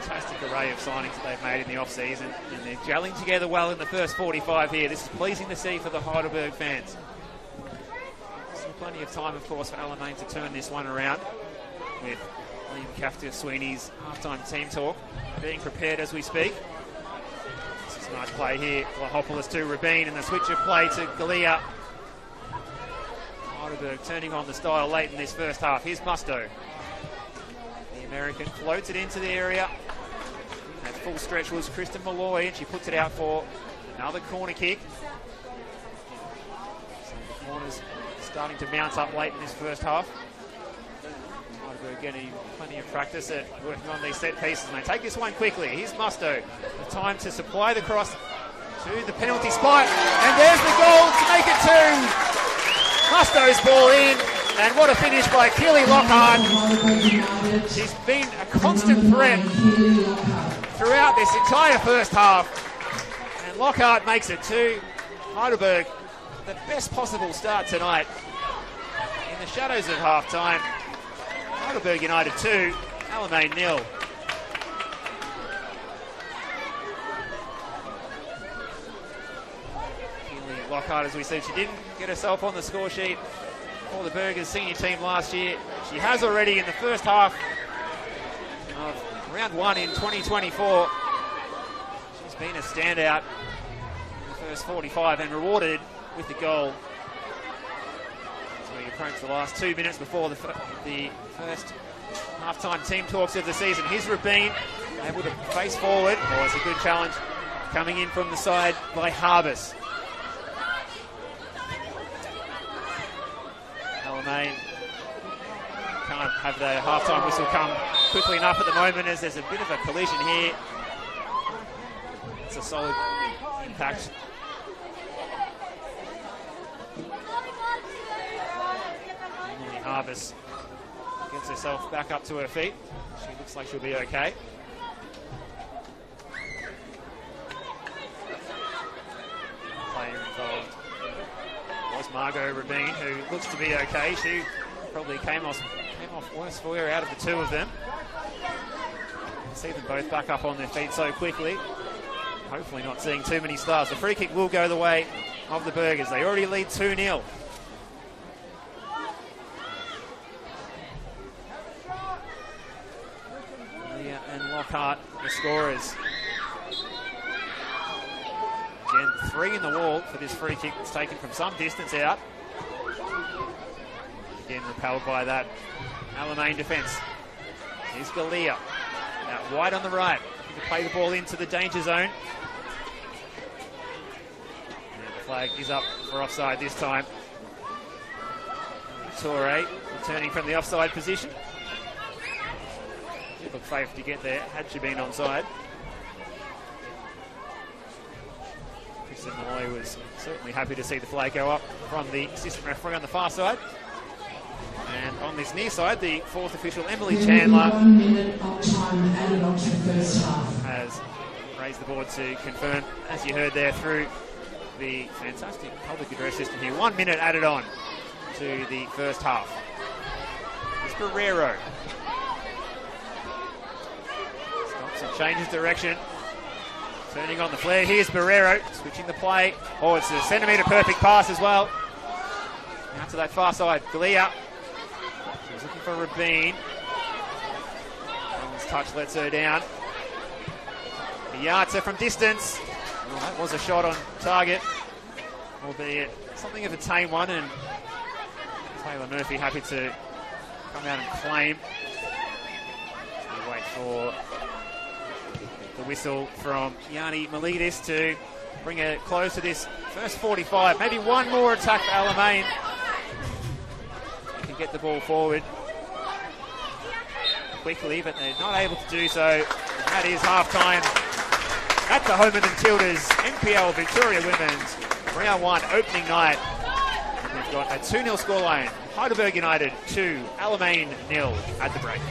Speaker 2: Fantastic array of signings that they've made in the off-season, and they're gelling together well in the first 45 here. This is pleasing to see for the Heidelberg fans. Still plenty of time, of course, for Alamein to turn this one around, with Liam Kafta-Sweeney's half-time team talk being prepared as we speak. This is a nice play here. Vlahopoulos to Rabin, and the switch of play to Galea. Heidelberg turning on the style late in this first half. Here's Musto. The American floats it into the area. That full stretch was Kristen Malloy, and she puts it out for another corner kick. So the corners starting to mount up late in this first half. Heidelberg getting plenty of practice at working on these set pieces, and they take this one quickly. Here's Musto. The time to supply the cross to the penalty spot, and there's the goal to make it 2. Musto's ball in, and what a finish by Keely Lockhart. She's been a constant threat throughout this entire first half, and Lockhart makes it 2. Heidelberg, the best possible start tonight in the shadows of half-time. Heidelberg United 2, Alamein 0. Lockhart, as we said, she didn't get herself on the score sheet for the Burgers senior team last year. She has already in the first half of round 1 in 2024. She's been a standout in the first 45 and rewarded with the goal. As we approach the last 2 minutes before the first half-time team talks of the season. Here's Rabin, able to face forward. Oh, it's a good challenge coming in from the side by Harbus. Alamein can't have the half-time whistle come quickly enough at the moment, as there's a bit of a collision here. It's a solid impact. Emily Harbus gets herself back up to her feet. She looks like she'll be okay. Player involved was Margot Rabin, who looks to be okay. She probably came off worse for her out of the two of them. See them both back up on their feet so quickly. Hopefully not seeing too many stars. The free kick will go the way of the Burgers. They already lead 2-0. Leah and Lockhart, the scorers. Again, 3 in the wall for this free kick that's taken from some distance out. Again, repelled by that Alamein defence. Here's Galea. Out wide on the right. To play the ball into the danger zone. And the flag is up for offside this time. Torre returning from the offside position. Did look safe to get there had she been onside. Kristen Malloy was certainly happy to see the flag go up from the assistant referee on the far side. And on this near side, the fourth official, Emily Chandler,
Speaker 1: 1 minute of time added on to the first half.
Speaker 2: has raised the board to confirm, as you heard there through the fantastic public address system here. 1 minute added on to the first half. It's Barrero. Stops and changes direction. Turning on the flare. Here's Barrero switching the play. Oh, it's a centimetre perfect pass as well. Now to that far side. Galea. She's looking for Rabin. This touch lets her down. Piazza from distance. Well, that was a shot on target, albeit something of a tame one, and Taylor Murphy happy to come out and claim. We wait for the whistle from Yanni Milidis to bring a close to this first 45. Maybe one more attack for Alamein. They can get the ball forward quickly, but they're not able to do so. That is half-time at the home of the Tildas, NPL Victoria Women's Round 1 opening night. We've got a 2-0 scoreline. Heidelberg United 2, Alamein 0 at the break.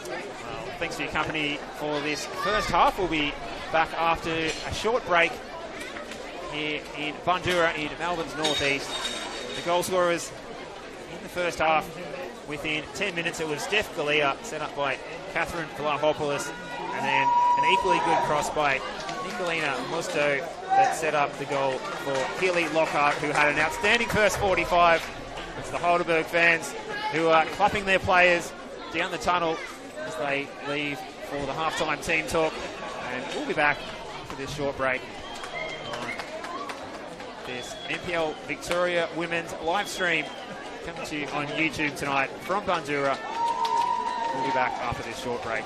Speaker 2: Well, thanks for your company for this first half. We'll be back after a short break here in Bundoora in Melbourne's northeast. The goal scorers in the first half within 10 minutes. It was Steph Galea, set up by Catherine Vlahopoulos, and then an equally good cross by Nicolina Musto that set up the goal for Keely Lockhart, who had an outstanding first 45. It's the Heidelberg fans who are clapping their players down the tunnel as they leave for the halftime team talk. And we'll be back for this short break on this NPL Victoria Women's live stream coming to you on YouTube tonight from Bundoora. We'll be back after this short break.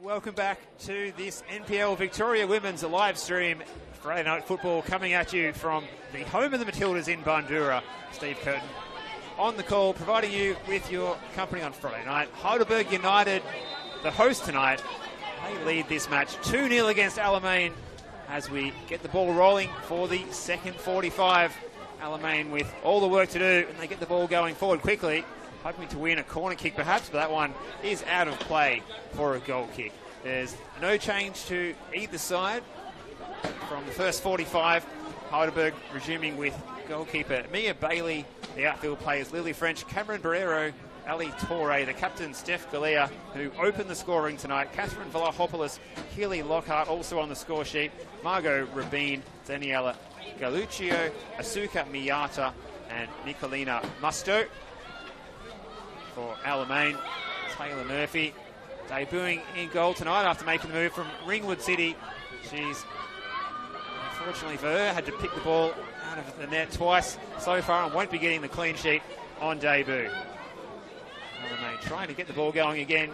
Speaker 2: Welcome back to this NPL Victoria Women's live stream. Friday night football coming at you from the home of the Matildas in Bundoora. Steve Curtin on the call, providing you with your company on Friday night. Heidelberg United, the host tonight. They lead this match 2-0 against Alamein as we get the ball rolling for the second 45. Alamein with all the work to do, and they get the ball going forward quickly, hoping to win a corner kick perhaps, but that one is out of play for a goal kick. There's no change to either side from the first 45. Heidelberg resuming with goalkeeper Mia Bailey, the outfield players Lily French, Cameron Barrero, Ali Torre, the captain Steph Galea, who opened the scoring tonight, Catherine Vlahopoulos, Keely Lockhart also on the score sheet, Margot Rabin, Daniela Galuccio, Asuka Miyata, and Nicolina Musto. For Alamein, Taylor Murphy debuting in goal tonight after making the move from Ringwood City. She's, unfortunately for her, had to pick the ball out of the net twice so far and won't be getting the clean sheet on debut. Alamein trying to get the ball going again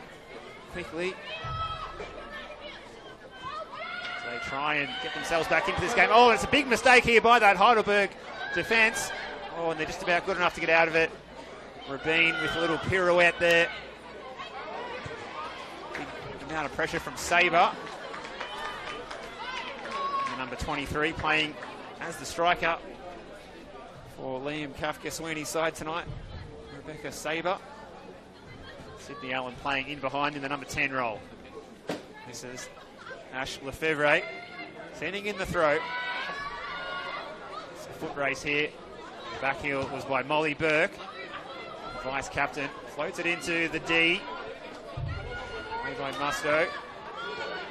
Speaker 2: quickly. So they try and get themselves back into this game. Oh, it's a big mistake here by that Heidelberg defence. Oh, and they're just about good enough to get out of it. Rabin with a little pirouette there. Big amount of pressure from Sabre. And number 23 playing as the striker for Liam Kafka-Sweeney's side tonight, Rebecca Sabre. Sydney Allen playing in behind in the number 10 role. This is Ash Lefevre sending in the throw. It's a foot race here. The back heel was by Molly Burke. Vice captain floats it into the D. Played by Musto.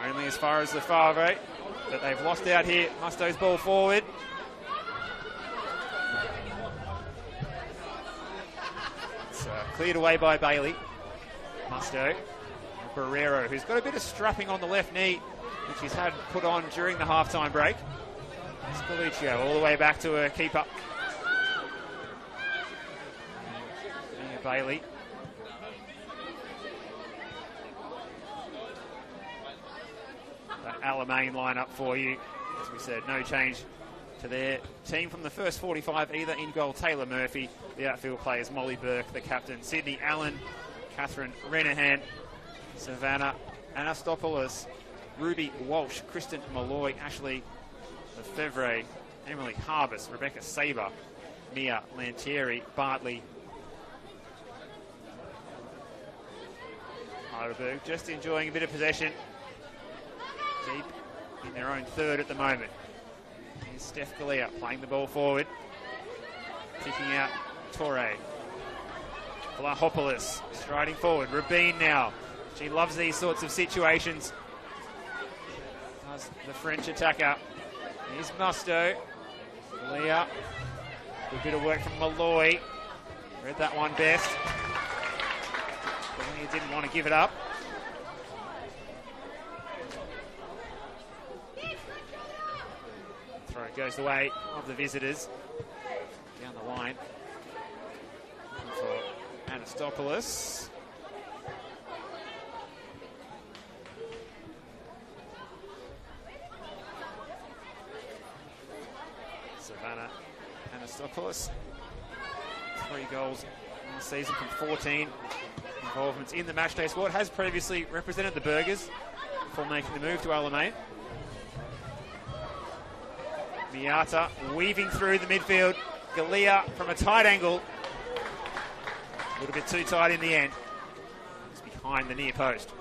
Speaker 2: Only as far as Lefevre, but they've lost out here. Musto's ball forward. It's cleared away by Bailey. Musto. Barrero, who's got a bit of strapping on the left knee, which he's had put on during the halftime break. Scoluccio all the way back to her keeper. Bailey. That Alamein lineup for you. As we said, no change to their team from the first 45, either in goal Taylor Murphy, the outfield players Molly Burke, the captain Sydney Allen, Catherine Renahan, Savannah Anastopoulos, Ruby Walsh, Kristen Malloy, Ashley Lefevre, Emily Harbus, Rebecca Sabre, Mia Lantieri, Bartley. Heidelberg just enjoying a bit of possession. Deep in their own third at the moment. Here's Steph Galea playing the ball forward. Kicking out Torre. Vlahopoulos striding forward. Rabin now. She loves these sorts of situations. Does the French attacker. Here's Musto. Galea. A bit of work from Malloy. Read that one best. Galea didn't want to give it up. Throw goes the way of the visitors. Down the line. For Anastopoulos. Savannah Anastopoulos. 3 goals in the season from 14 involvements in the matchday squad. Has previously represented the Burgers before making the move to Alamein. Miata weaving through the midfield. Galea from a tight angle. A little bit too tight in the end. It's behind the near post.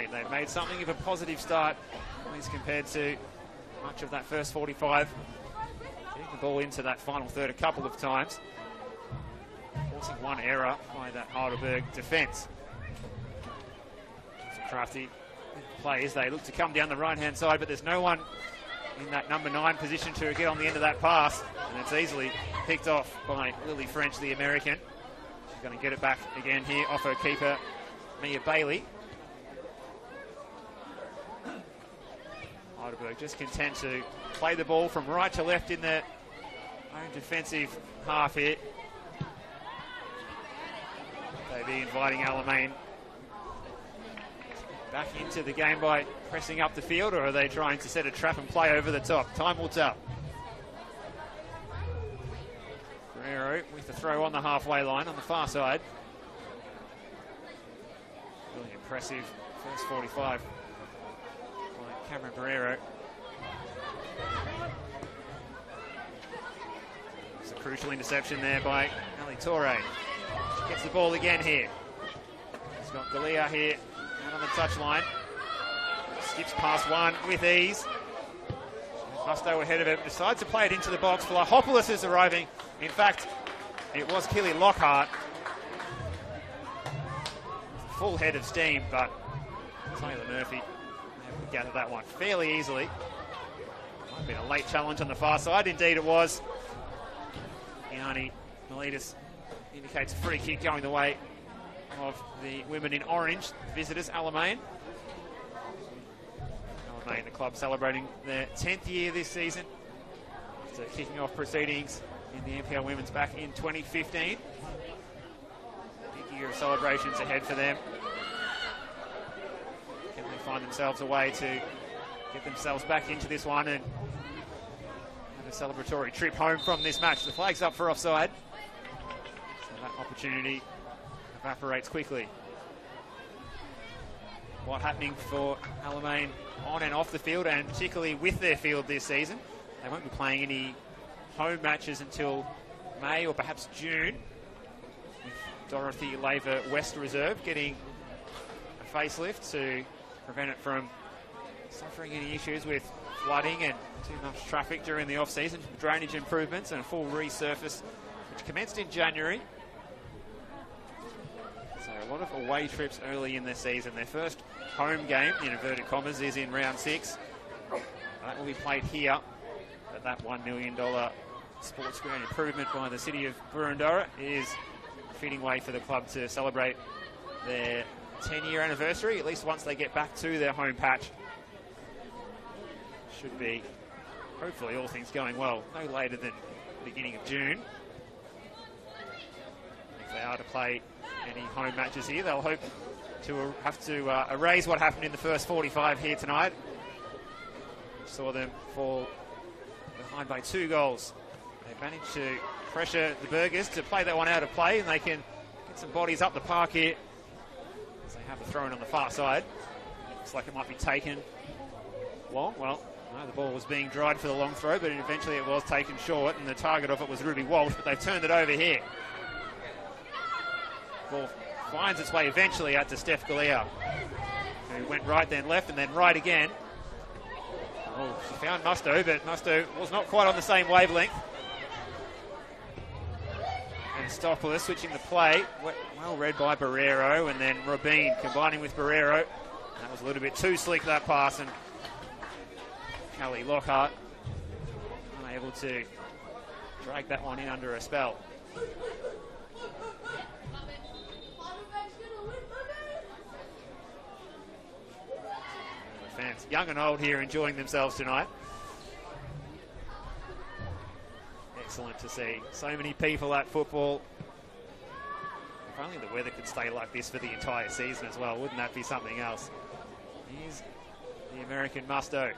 Speaker 2: They've made something of a positive start, at least compared to much of that first 45. Getting the ball into that final third a couple of times. Forcing one error by that Heidelberg defence. It's a crafty play as they look to come down the right-hand side, but there's no one in that number 9 position to get on the end of that pass. And it's easily picked off by Lily French, the American. She's going to get it back again here off her keeper, Mia Bailey. Heidelberg just content to play the ball from right to left in their own defensive half here. They'll be inviting Alamein back into the game by pressing up the field, or are they trying to set a trap and play over the top? Time will tell. Barrero with the throw on the halfway line on the far side. Really impressive first 45 by Cameron Barrero. It's a crucial interception there by Ali Torre. Gets the ball again here. He's got Galea here out on the touchline. Skips past one with ease. Musto ahead of him. Decides to play it into the box. Vlahopoulos is arriving. In fact, it was Kelly Lockhart. Full head of steam, but Taylor Murphy able to gather that one fairly easily. Might have been a late challenge on the far side. Indeed it was. Yanni Miletus indicates a free kick going the way of the women in orange, visitors, Alamein. Alamein, the club celebrating their 10th year this season after kicking off proceedings in the NPL Women's back in 2015. Big year of celebrations ahead for them. Can they find themselves a way to get themselves back into this one and have a celebratory trip home from this match? The flag's up for offside. So that opportunity evaporates quickly. What happening for Alamein on and off the field, and particularly with their field this season? They won't be playing any home matches until May or perhaps June, with Dorothy Laver West Reserve getting a facelift to prevent it from suffering any issues with flooding and too much traffic during the off-season. Drainage improvements and a full resurface which commenced in January. So a lot of away trips early in the season. Their first home game, in inverted commas, is in round 6. That will be played here at that $1 million sports ground improvement by the city of Boroondara. Is a fitting way for the club to celebrate their 10-year anniversary, at least once they get back to their home patch. Should be, hopefully, all things going well, no later than the beginning of June. If they are to play any home matches here, they'll hope to have to erase what happened in the first 45 here tonight. Saw them fall behind by 2 goals. They managed to pressure the Burgers to play that one out of play, and they can get some bodies up the park here as they have a throw in on the far side. Looks like it might be taken long. Well, no, the ball was being dried for the long throw, but eventually it was taken short, and the target of it was Ruby Walsh, but they've turned it over here. Ball finds its way eventually out to Steph Galea, who went right, then left, and then right again. Oh, she found Musto, but Musto was not quite on the same wavelength. And Stopoulos switching the play, well read by Barrero, and then Robin combining with Barrero. That was a little bit too slick, that pass, and Kelly Lockhart unable to drag that one in under a spell. Fans, young and old, here enjoying themselves tonight. Excellent to see so many people at football. If only the weather could stay like this for the entire season as well, wouldn't that be something else? Here's the American Musto.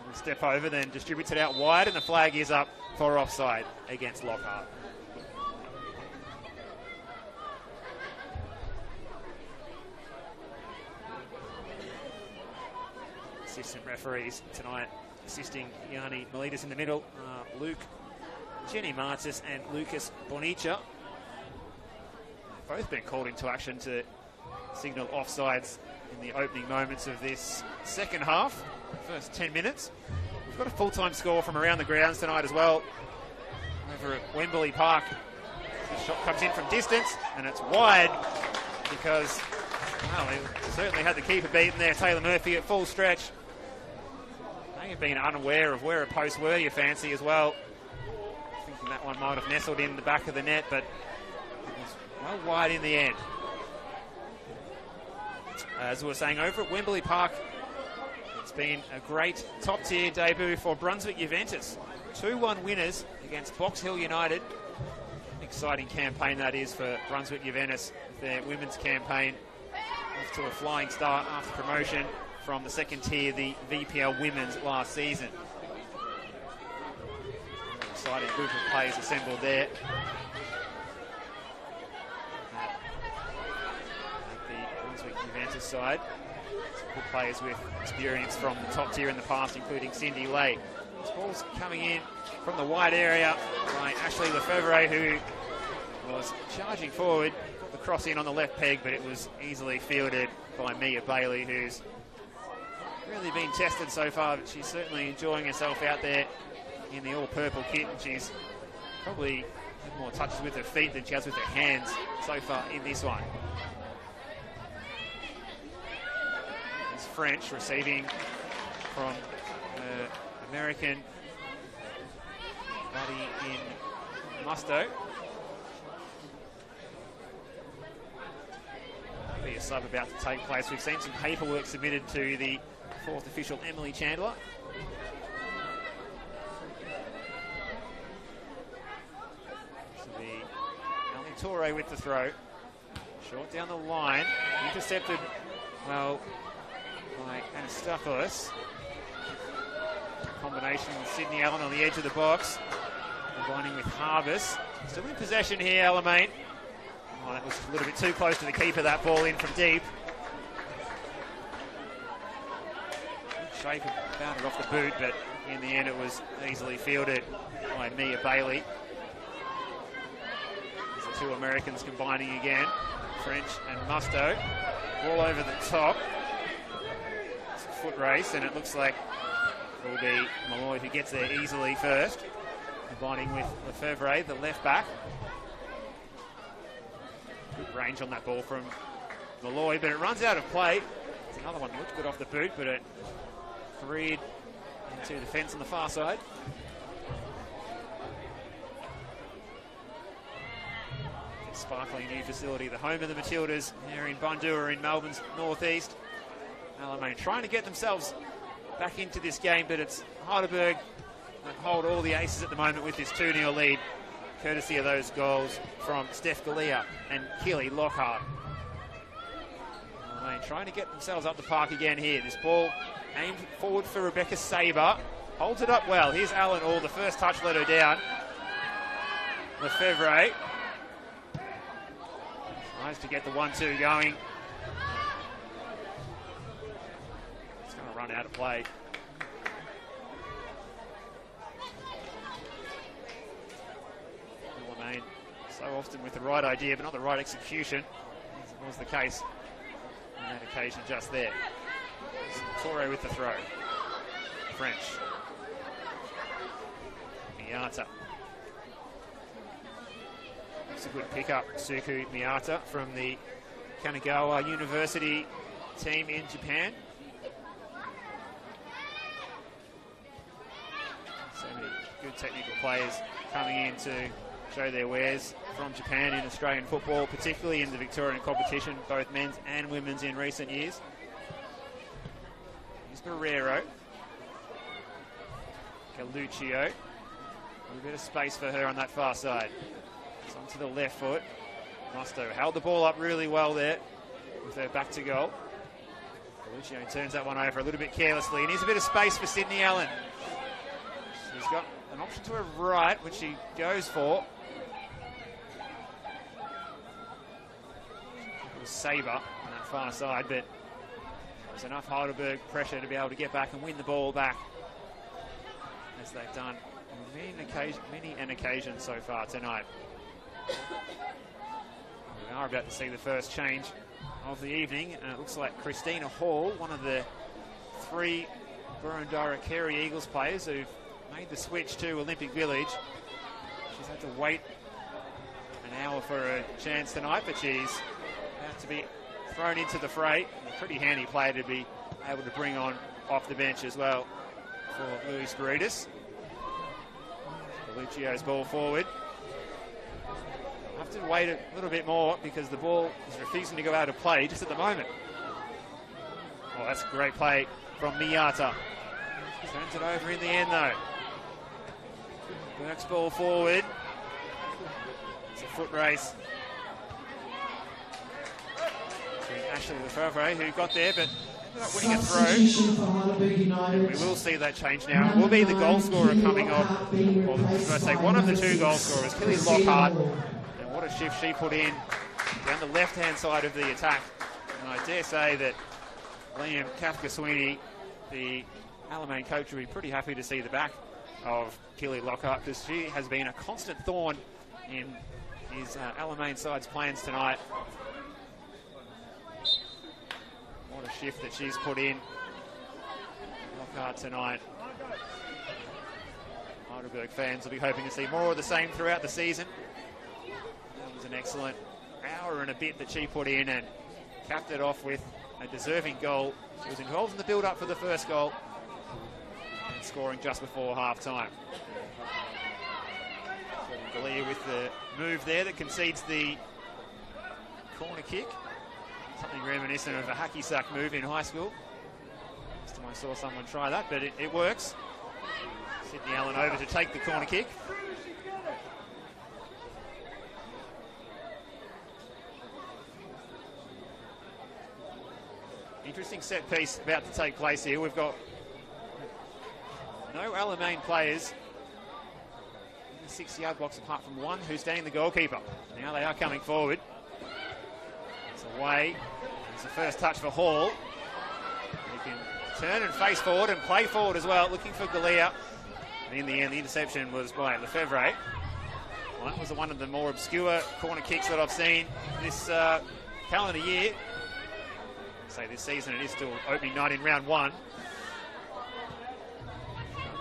Speaker 2: Will step over, then distributes it out wide, and the flag is up for offside against Lockhart. Assistant referees tonight assisting Yanni Miletus in the middle, Luke, Jenny Martis and Lucas Bonica. Both been called into action to signal offsides in the opening moments of this second half, first 10 minutes. We've got a full-time score from around the grounds tonight as well, over at Wembley Park. This shot comes in from distance, and it's wide because, well, they certainly had the keeper beaten there, Taylor Murphy, at full stretch. May have been unaware of where a post were, you fancy, as well. Thinking that one might have nestled in the back of the net, but it was well wide in the end. As we were saying, over at Wembley Park, It's been a great top-tier debut for Brunswick Juventus. 2-1 winners against Box Hill United. An exciting campaign that is for Brunswick Juventus with their women's campaign off to a flying start after promotion from the second tier, the VPL Women's last season. An exciting group of players assembled there. The Brunswick Juventus side. Good players with experience from the top tier in the past, including Cindy Lay. This ball's coming in from the wide area by Ashley Lefevre, who was charging forward. Got the cross in on the left peg, but it was easily fielded by Mia Bailey, who's really been tested so far, but she's certainly enjoying herself out there in the all-purple kit, and she's probably had more touches with her feet than she has with her hands so far in this one. It's French receiving from American buddy in Musto. Be a sub about to take place. We've seen some paperwork submitted to the fourth official, Emily Chandler. So the Ali Torre with the throw. Short down the line. Intercepted, well, by Anastopoulos. Combination with Sydney Allen on the edge of the box. Combining with Harvest. Still in possession here, Alamein. Oh, that was a little bit too close to the keeper, that ball in from deep. Good shake about it off the boot, but in the end it was easily fielded by Mia Bailey. There's the two Americans combining again, French and Musto. Ball over the top. It's a foot race, and it looks like it will be Malloy who gets there easily first. Combining with Lefevre, the left back. Good range on that ball from Malloy, but it runs out of play. It's another one that looked good off the boot, but it careered into the fence on the far side. Sparkling new facility, the home of the Matildas, here in Bundoora in Melbourne's northeast. Alamein trying to get themselves back into this game, but it's Heidelberg that hold all the aces at the moment with this 2-0 lead, courtesy of those goals from Steph Galea and Keely Lockhart. Alamein trying to get themselves up the park again here. This ball aimed forward for Rebecca Saber. Holds it up well. Here's Alan All. The first touch let her down. Lefevre tries to get the 1-2 going. It's going to run out of play. Alamein so often with the right idea, but not the right execution, as was the case on that occasion just there. Torre with the throw. French. Miata. It's a good pickup, Suku Miata from the Kanagawa University team in Japan. So many good technical players coming in to show their wares from Japan in Australian football, particularly in the Victorian competition, both men's and women's in recent years. Here's Guerrero. Galuccio. A bit of space for her on that far side. It's onto the left foot. Musto held the ball up really well there with her back to goal. Galuccio turns that one over a little bit carelessly, and here's a bit of space for Sydney Allen. She's got an option to her right, which she goes for. It was Saber on that far side, but there's enough Heidelberg pressure to be able to get back and win the ball back, as they've done on many an occasion so far tonight. We are about to see the first change of the evening, and it looks like Christina Hall, one of the 3 Burundara Carey Eagles players who've made the switch to Olympic Village. She's had to wait an hour for a chance tonight, but she's about to be thrown into the fray. A pretty handy player to be able to bring on off the bench as well for Louis Spiritus. Lucio's ball forward. Have to wait a little bit more because the ball is refusing to go out of play just at the moment. Oh, that's a great play from Miata. Turns it over in the end, though. Burke's ball forward. It's a foot race. Ashley Lefebvre, who got there, but ended up winning a throw. And we will see that change now. It will be the goal scorer coming on. Or should I say, one of the two goal scorers, Kelly Lockhart. And what a shift she put in down the left-hand side of the attack. And I dare say that Liam Kafka-Sweeney, the Alamein coach, will be pretty happy to see the back of Kelly Lockhart, because she has been a constant thorn in his Alamein side's plans tonight. What a shift that she's put in. Lockhart tonight. Heidelberg fans will be hoping to see more of the same throughout the season. That was an excellent hour and a bit that she put in, and capped it off with a deserving goal. She was involved in the build-up for the first goal and scoring just before half-time. Galea with the move there that concedes the corner kick. Something reminiscent of a hacky sack move in high school. Last time I saw someone try that, but it works. Sydney Allen over to take the corner kick. Interesting set piece about to take place here. We've got no Alamein players in the 6-yard box apart from one who's standing the goalkeeper. Now they are coming forward. It's away. It's the first touch for Hall. He can turn and face forward and play forward as well, looking for Galea. And in the end, the interception was by Lefebvre. Well, that was one of the more obscure corner kicks that I've seen this calendar year. Say this season, it is still opening night in round one.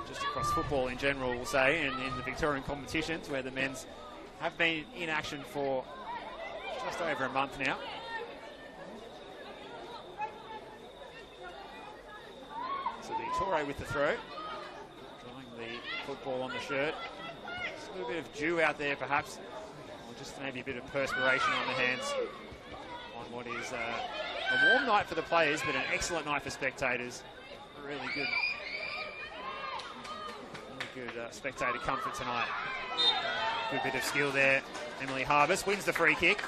Speaker 2: Just across football in general, we'll say, and in the Victorian competitions where the men's have been in action for just over a month now. So Victoria with the throw, drawing the football on the shirt. Just a little bit of dew out there perhaps, or just maybe a bit of perspiration on the hands on what is a warm night for the players, but an excellent night for spectators. Really good spectator comfort tonight. Good bit of skill there. Emily Harvest wins the free kick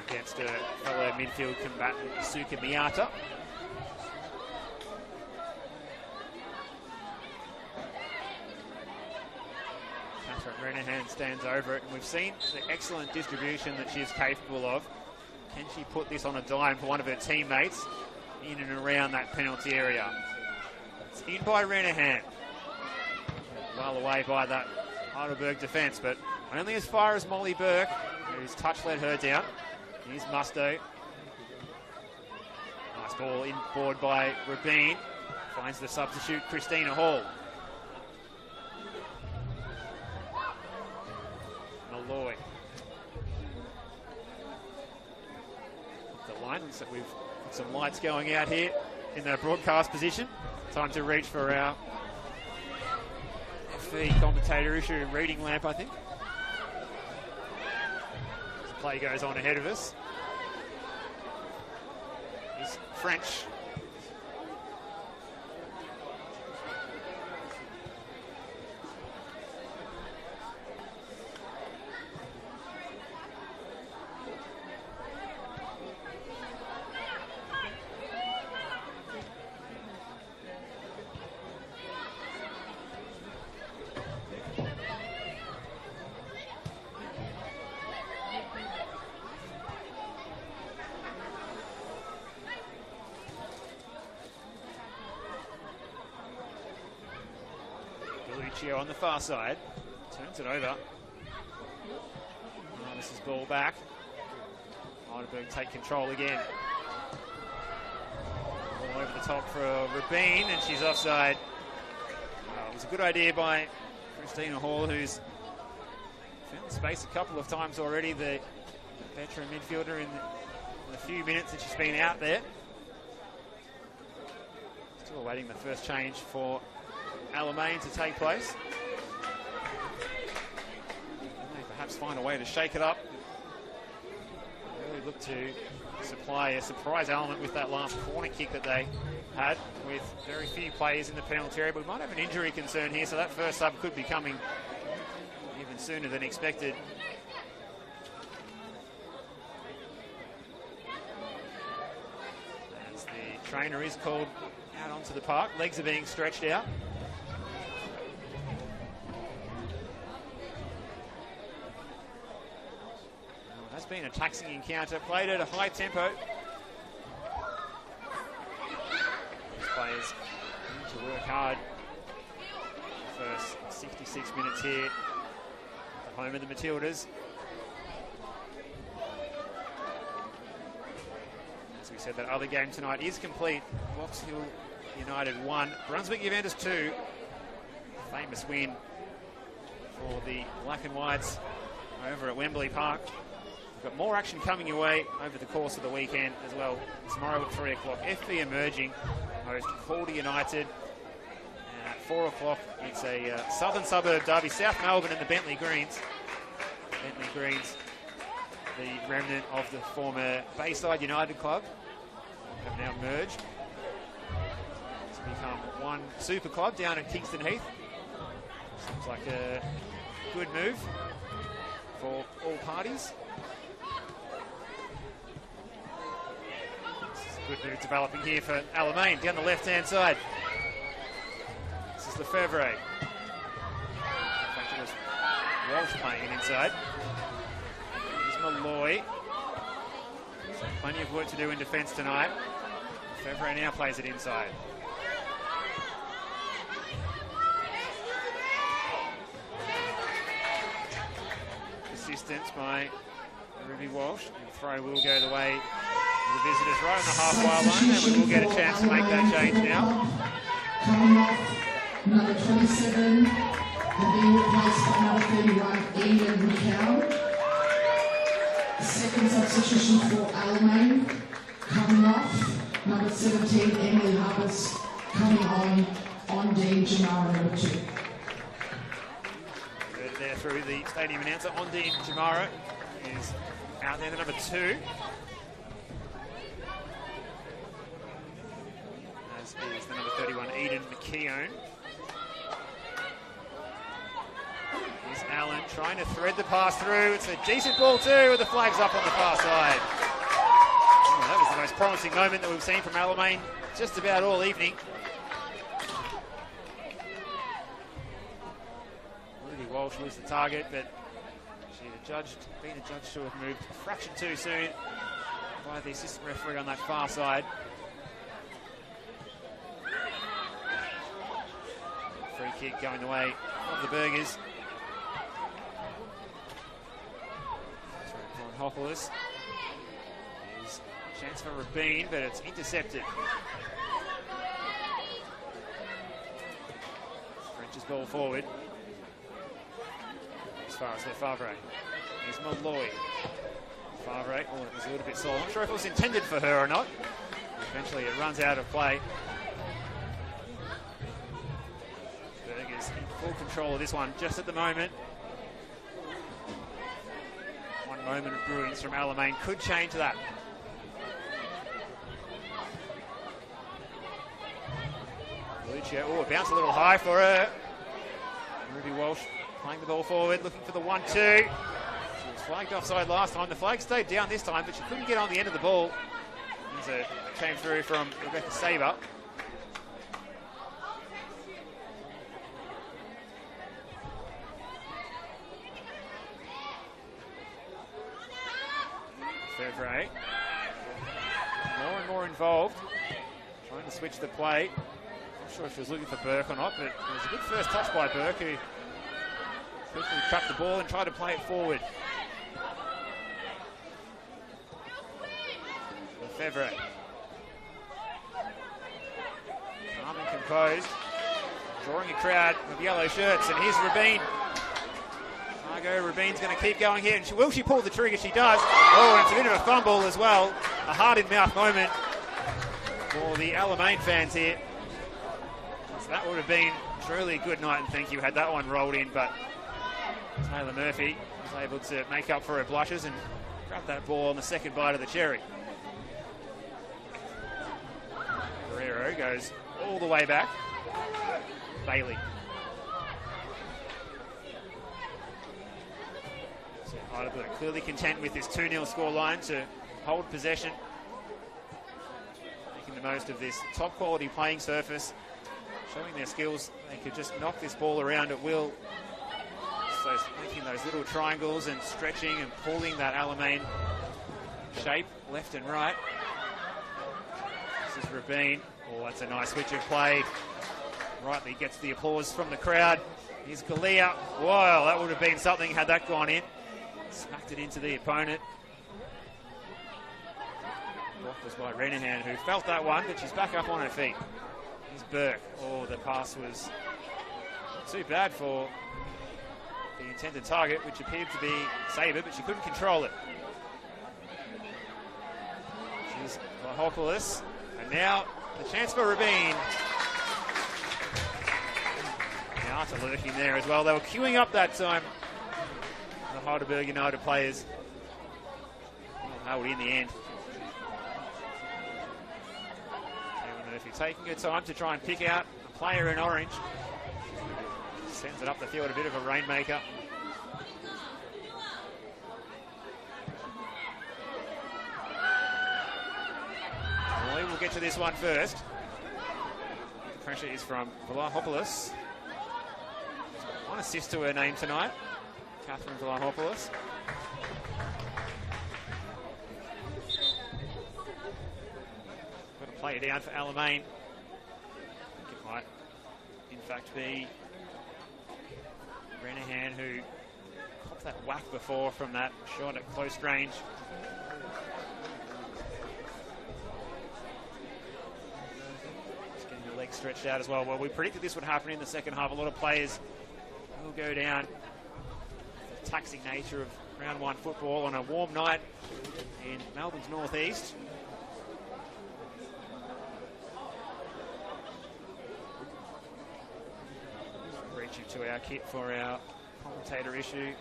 Speaker 2: against her fellow midfield combatant, Suka Miata. Catherine Renahan stands over it, and we've seen the excellent distribution that she is capable of. Can she put this on a dime for one of her teammates in and around that penalty area? It's in by Renahan. Well away by that Heidelberg defence, but only as far as Molly Burke, whose touch led her down. Here's Musto. Nice ball inboard by Rabin. Finds the substitute Christina Hall. Malloy. The line looks like we've got some lights going out here in the broadcast position. Time to reach for our FE commentator issue reading lamp, I think. The play goes on ahead of us. Is French. On the far side, turns it over. This is ball back. Heidelberg take control again. Ball over the top for Rabin, and she's offside. It was a good idea by Christina Hall, who's found space a couple of times already, the veteran midfielder in the few minutes that she's been out there. Still awaiting the first change for Alamein to take place. They perhaps find a way to shake it up. Really look to supply a surprise element with that last corner kick that they had, with very few players in the penalty area, but we might have an injury concern here, so that first sub could be coming even sooner than expected. As the trainer is called out onto the park, legs are being stretched out. Well, it has been a taxing encounter, played at a high tempo. Players need to work hard. The first 66 minutes here at the home of the Matildas. As we said, that other game tonight is complete. Box Hill United 1, Brunswick Juventus 2. Famous win for the Black and Whites over at Wembley Park. We've got more action coming your way over the course of the weekend as well. Tomorrow at 3 o'clock, FB Emerging host Calder United. And at 4 o'clock, it's a southern suburb derby, South Melbourne and the Bentley Greens. Bentley Greens, the remnant of the former Bayside United club, have now merged to become one super club down at Kingston Heath. Seems like a good move for all parties. Good move developing here for Alamein down the left-hand side. This is Lefebvre. In fact, it was Walsh playing it inside. Here's Malloy. So plenty of work to do in defence tonight. Lefebvre now plays it inside. Assistance by Ruby Walsh. The throw will go the way of the visitors right on the half-mile line, and we will get a chance to make that change now.
Speaker 1: Coming off, number 27, and being replaced by number 31, Ian McCown. Second substitution for Alamein. Coming off, number 17, Emily Harvest. Coming on Dean Jamara, number 2.
Speaker 2: There through the stadium announcer, Ondine Jamara is out there, the number 2. As is the number 31, Eden McKeown. Here's Allen trying to thread the pass through. It's a decent ball too, with the flags up on the far side. Oh, that was the most promising moment that we've seen from Alamein just about all evening. Walsh was the target, but she been adjudged to have moved a fraction too soon by the assistant referee on that far side. Free kick going the way of the Burgers. Hopolis. There's a chance for Rabin, but it's intercepted. French's ball forward. As far as Lefebvre. Here's Malloy. Lefebvre, oh, it was a little bit slow. I'm not sure if it was intended for her or not. Eventually it runs out of play. Burgers in full control of this one just at the moment. One moment of brilliance from Alamein could change that. Lucia, oh, it bounced a little high for her. Ruby Walsh playing the ball forward, looking for the 1-2. She was flagged offside last time. The flag stayed down this time, but she couldn't get on the end of the ball. It came through from Rebecca Saber. Fevre. More and more involved. Trying to switch the play. Not sure if she was looking for Burke or not, but it was a good first touch by Burke, who quickly trapped the ball and tried to play it forward. Lefebvre. Calm and composed. Drawing a crowd of yellow shirts, and here's Rabin. Margot Rabin's going to keep going here, and will she pull the trigger? She does. Oh, and it's a bit of a fumble as well. A heart-in-mouth moment for the Alamein fans here. So that would have been truly a good night, and thank you, had that one rolled in, but Taylor Murphy was able to make up for her blushes and grab that ball on the second bite of the cherry. Guerrero goes all the way back. Bailey. So Heidelberg clearly content with this 2-0 scoreline to hold possession, making the most of this top quality playing surface, showing their skills. They could just knock this ball around at will. So making those little triangles and stretching and pulling that Alamein shape left and right. This is Rabin. Oh, that's a nice switch of play. Rightly gets the applause from the crowd. Here's Galea. Whoa, that would have been something had that gone in. Smacked it into the opponent. Blocked was by Renahan, who felt that one, but she's back up on her feet. Here's Burke. Oh, the pass was too bad for the intended target, which appeared to be Sabre, but she couldn't control it. She's Vlahopoulos, and now the chance for Rabin. Now Arta lurking there as well. They were queuing up that time, the Heidelberg United players. Well, held in the end. Murphy taking her time to try and pick out a player in orange. Sends it up the field, a bit of a rainmaker. Molly will get to this one first. The pressure is from Vlahopoulos. One assist to her name tonight, Catherine Vlahopoulos. Got to play it down for Alamein. I think it might, in fact, be Renahan, who copped that whack before from that shot at close range. Just getting the legs stretched out as well. Well, we predicted this would happen in the second half. A lot of players will go down. The taxing nature of round 1 football on a warm night in Melbourne's northeast. To our kit for our commentator issue.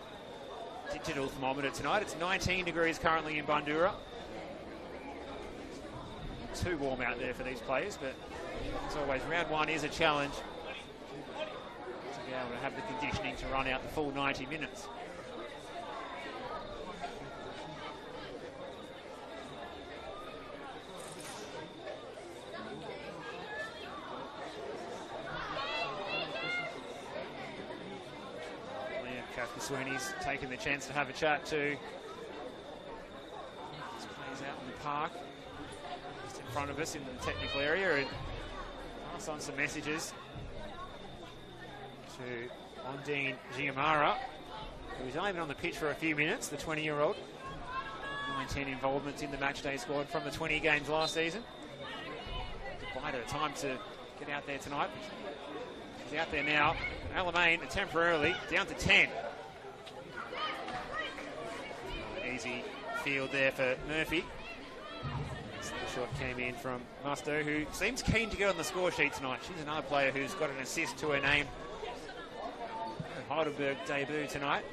Speaker 2: Digital thermometer tonight. It's 19 degrees currently in Bandura. Too warm out there for these players, but as always, round 1 is a challenge to be able to have the conditioning to run out the full 90 minutes. Sweeney's taken the chance to have a chat to these players out in the park, just in front of us in the technical area, and pass on some messages to Ondine Giamara, who was only been on the pitch for a few minutes, the 20-year-old. 19 involvements in the matchday squad from the 20 games last season. Bide her time to get out there tonight. She's out there now. Alamein temporarily down to 10. Easy field there for Murphy. The shot came in from Musto, who seems keen to get on the score sheet tonight. She's another player who's got an assist to her name. Her Heidelberg debut tonight.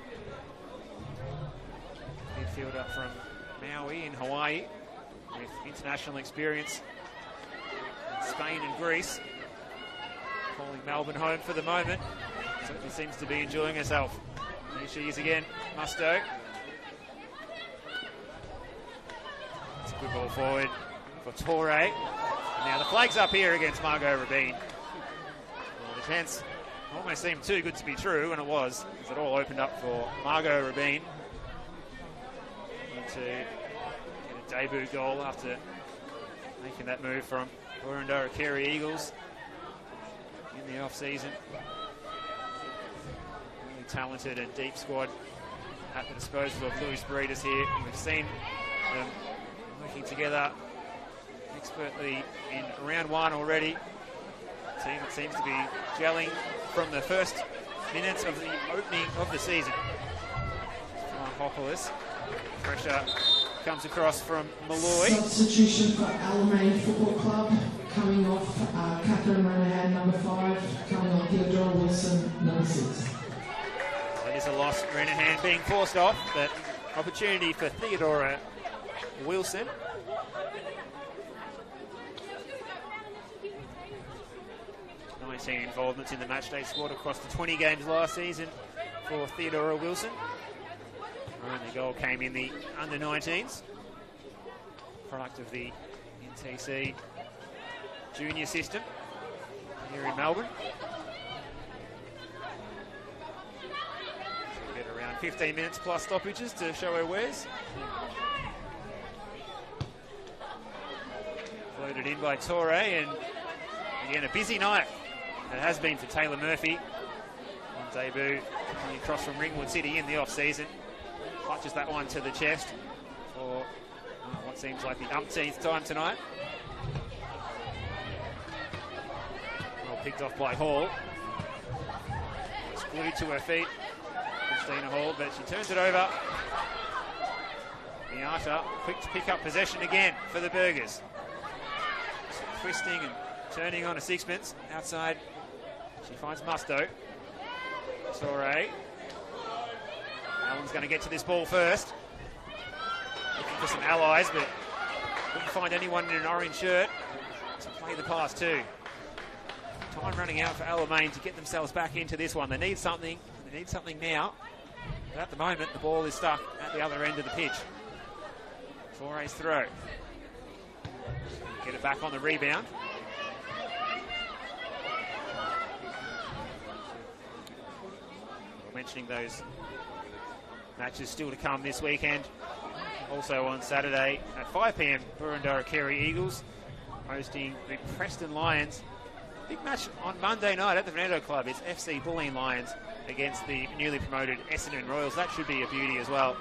Speaker 2: Midfielder from Maui in Hawaii with international experience in Spain and Greece. Calling Melbourne home for the moment. Certainly seems to be enjoying herself. Here she is again, Musto. Good ball forward for Torre. And now the flag's up here against Margot Rabin. Well, the chance almost seemed too good to be true, and it was, as it all opened up for Margot Rabin to get a debut goal after making that move from Boroondara Carey Eagles in the off-season. Really talented and deep squad at the disposal of Louis Breeders here. We've seen them working together expertly in round 1 already. A team that seems to be gelling from the first minutes of the opening of the season. Vlahopoulos. Pressure comes across from Malloy.
Speaker 1: Substitution for Alamein Football Club. Coming off Catherine Renahan, number 5. Coming on Theodora Wilson, number 6.
Speaker 2: It is a loss. Renahan being forced off, but opportunity for Theodora Wilson. 19 involvements in the matchday squad across the 20 games last season for Theodora Wilson. Her only goal came in the under-19s, product of the NTC junior system here in Melbourne. She'll get around 15 minutes plus stoppages to show her wares. Floated in by Torre, and again a busy night it has been for Taylor Murphy on debut across from Ringwood City in the off-season. Clutches that one to the chest for what seems like the umpteenth time tonight. Well picked off by Hall. It's glued to her feet, Christina Hall, but she turns it over. Miata quick to pick up possession again for the Burgers. Twisting and turning on a sixpence. Outside, she finds Musto. Torre. Allen's going to get to this ball first. Looking for some allies, but couldn't find anyone in an orange shirt to play the pass to. Time running out for Alamein to get themselves back into this one. They need something. They need something now. But at the moment, the ball is stuck at the other end of the pitch. Torre's throw. Get it back on the rebound. We're mentioning those matches still to come this weekend. Also on Saturday at 5 p.m, Burundara Kerry Eagles hosting the Preston Lions. Big match on Monday night at the Veneto Club. It's FC Bulleen Lions against the newly promoted Essendon Royals. That should be a beauty as well.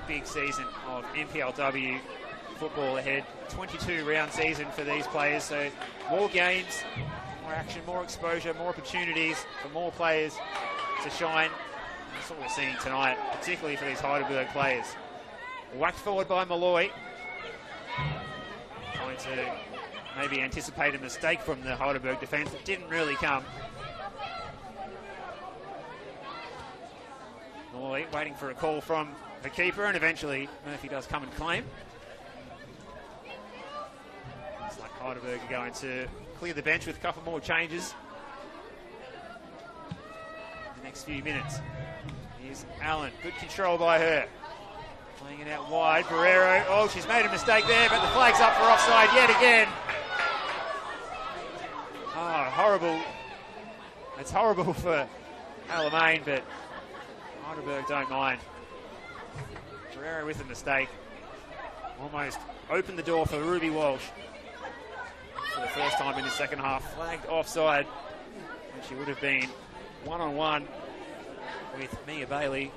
Speaker 2: Big season of NPLW football ahead. 22 round season for these players, so more games, more action, more exposure, more opportunities for more players to shine. That's what we're seeing tonight, particularly for these Heidelberg players. Whacked forward by Malloy. Trying to maybe anticipate a mistake from the Heidelberg defence that didn't really come. Malloy waiting for a call from the keeper, and eventually Murphy does come and claim. Looks like Heidelberg are going to clear the bench with a couple more changes in the next few minutes. Here's Allen, good control by her. Playing it out wide, Barrero, oh, she's made a mistake there, but the flag's up for offside yet again. Oh, horrible. It's horrible for Alamein, but Heidelberg don't mind. Barrero with a mistake. Almost opened the door for Ruby Walsh for the first time in the second half. Flagged offside, and she would have been one-on-one with Mia Bailey.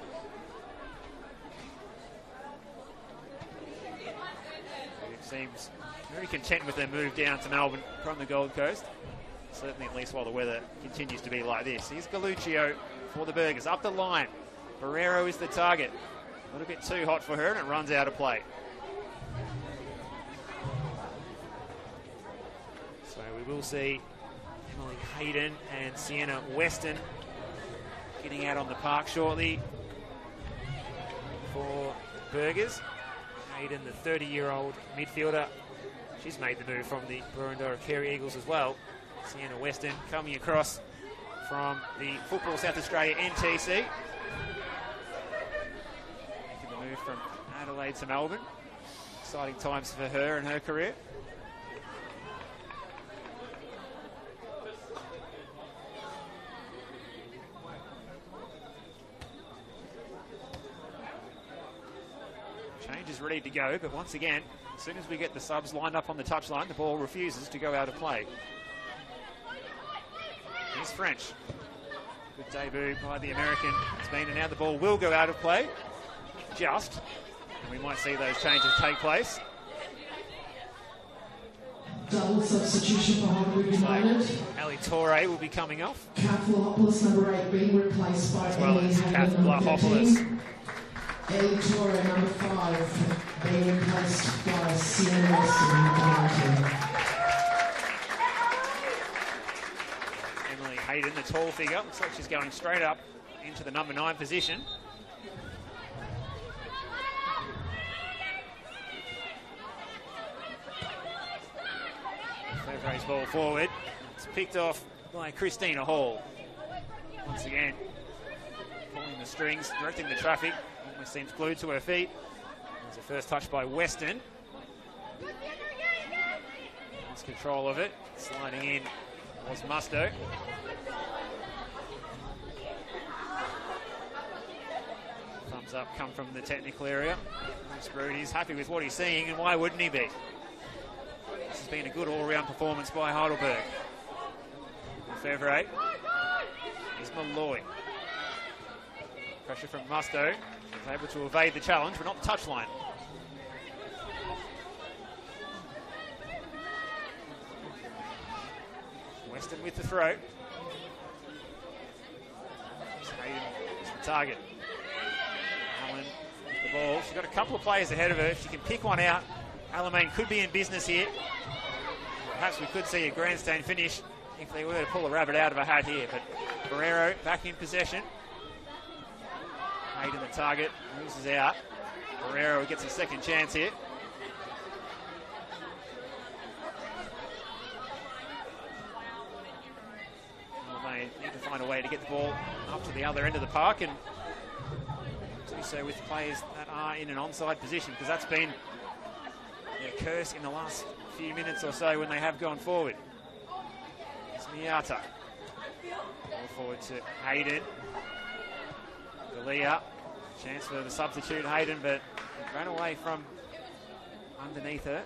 Speaker 2: It seems very content with their move down to Melbourne from the Gold Coast. Certainly at least while the weather continues to be like this. Here's Galluccio for the Burgers. Up the line. Barrero is the target. A little bit too hot for her, and it runs out of play. So we will see Emily Hayden and Sienna Weston getting out on the park shortly for Burgers. Hayden, the 30-year-old midfielder, she's made the move from the Burundara Kerry Eagles as well. Sienna Weston coming across from the Football South Australia NTC. Move from Adelaide to Melbourne. Exciting times for her and her career. Change is ready to go, but once again, as soon as we get the subs lined up on the touchline, the ball refuses to go out of play. Here's French. Good debut by the American. It's been, and now the ball will go out of play. Just, and we might see those changes take place.
Speaker 1: Double substitution for Heidelberg United.
Speaker 2: Ali Torre will be coming off.
Speaker 1: Kathleen number 8 being replaced by
Speaker 2: as well
Speaker 1: Ellie
Speaker 2: as
Speaker 1: Hayden, number
Speaker 2: Kath
Speaker 1: 13. Ellie Torre, number 5, being replaced by Sienna Weston, number 19.
Speaker 2: Emily Hayden, the tall figure, looks like she's going straight up into the number 9 position. Fevre's ball forward. It's picked off by Christina Hall. Once again, pulling the strings, directing the traffic. Almost seems glued to her feet. There's a first touch by Weston. Lost control of it. Sliding in was Musto. Thumbs up come from the technical area. Bruce Brood is happy with what he's seeing, and why wouldn't he be? This has been a good all-round performance by Heidelberg. Fevre is Malloy. Pressure from Musto. He's able to evade the challenge, but not the touchline. Weston with the throw. Hayden is the target. Allen with the ball. She's got a couple of players ahead of her. If she can pick one out, Alamein could be in business here. Perhaps we could see a grandstand finish if they were to pull a rabbit out of a hat here. But Barrero back in possession. Hayden the target, loses out. Barrero gets a second chance here. They need to find a way to get the ball up to the other end of the park and do so with players that are in an onside position, because that's been their curse in the last few minutes or so when they have gone forward. It's Miata. Ball forward to Hayden. Galia. Chance for the substitute Hayden, but it ran away from underneath her.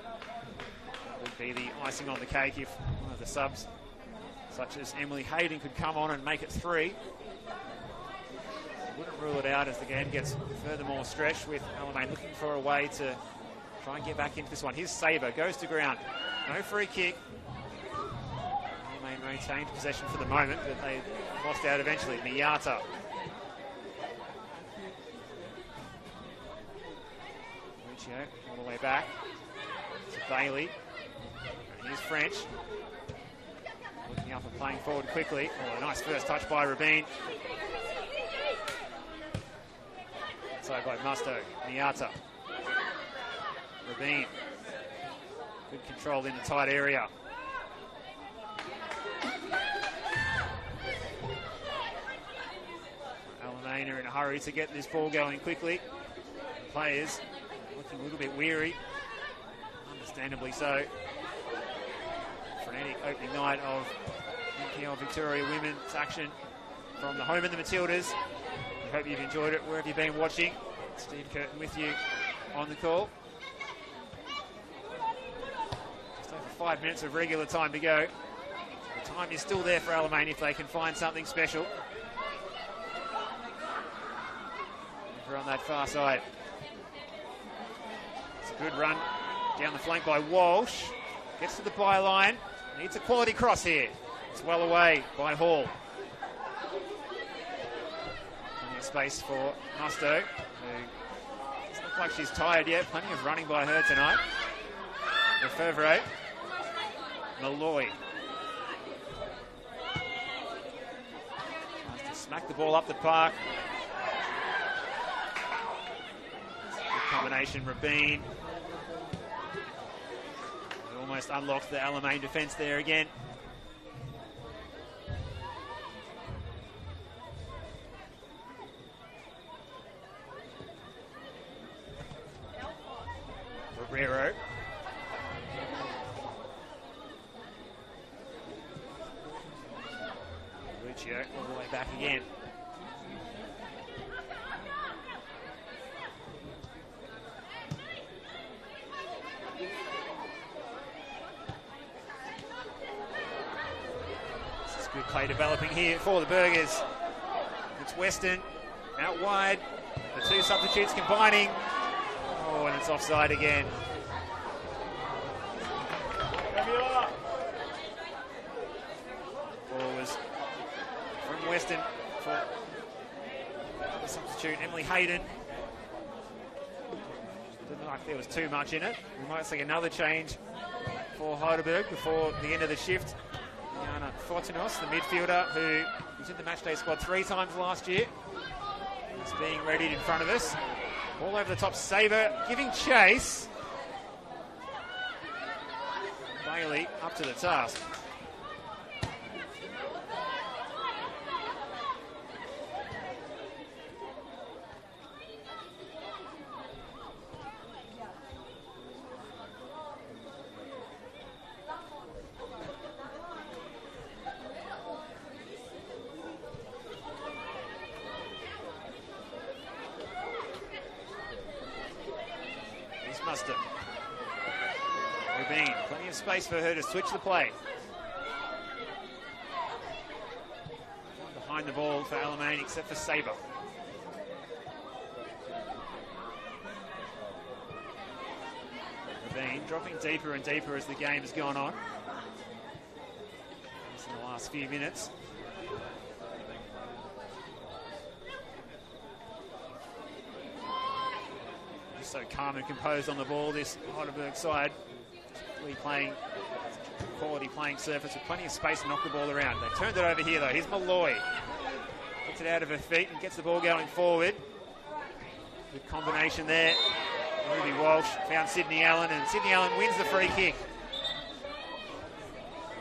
Speaker 2: That would be the icing on the cake if one of the subs, such as Emily Hayden, could come on and make it 3. Wouldn't rule it out as the game gets furthermore stretched, with Alamein looking for a way to try and get back into this one. Here's Saber, goes to ground. No free kick. Alamein retained possession for the moment, but they lost out eventually. Miata. Lucio all the way back to Bailey. And here's French. Looking up and playing forward quickly. Oh, a nice first touch by Rabin. Inside by Musto. Miata. Rabin. Good control in the tight area. Alamein are in a hurry to get this ball going quickly. The players looking a little bit weary. Understandably so. Frenetic opening night of NPL Victoria women's action from the home of the Matildas. I hope you've enjoyed it wherever you've been watching. Steve Curtin with you on the call. Just over 5 minutes of regular time to go. The time is still there for Alamein if they can find something special. Over on that far side. It's a good run down the flank by Walsh. Gets to the byline. Needs a quality cross here. It's well away by Hall. Plenty of space for Musto, who doesn't look like she's tired yet. Plenty of running by her tonight. Lefevre. Malloy. Tries to smack the ball up the park. Good combination, Rabin. Almost unlocked the Alamein defence there again. Barrero. Lucio all the way back again. Good play developing here for the Burgers. It's Weston out wide. The two substitutes combining. Oh, and it's offside again. Ball was from Weston for the substitute, Emily Hayden. Didn't look like there was too much in it. We might see another change for Heidelberg before the end of the shift. Jana Fortunos, the midfielder who was in the matchday squad 3 times last year, is being readied in front of us. Ball over the top, Saber giving chase. Bailey up to the task.
Speaker 3: Muster. Rubin, plenty of space for her to switch the play. Behind the ball for Alamein, except for Sabre. Rubin dropping deeper and deeper as the game has gone on. Just in the last few minutes. So calm and composed on the ball, this Heidelberg side. Really playing quality playing surface with plenty of space to knock the ball around. They turned it over here though. Here's Malloy. Gets it out of her feet and gets the ball going forward. Good combination there. Ruby Walsh found Sydney Allen, and Sydney Allen wins the free kick.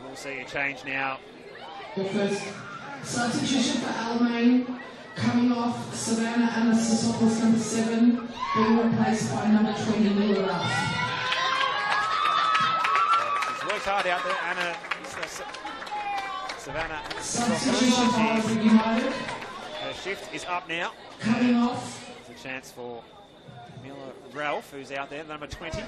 Speaker 3: We'll see a change now.
Speaker 1: The first substitution for Alamein. Coming off, Savannah Anastasopoulos, number 7, being replaced by number 20, Mila Ralph.
Speaker 3: She's worked hard out there, Anna. Savannah
Speaker 1: Substitution for Heidelberg United.
Speaker 3: Her shift is up now.
Speaker 1: Coming off.
Speaker 3: There's a chance for Mila Ralph, who's out there, number 20.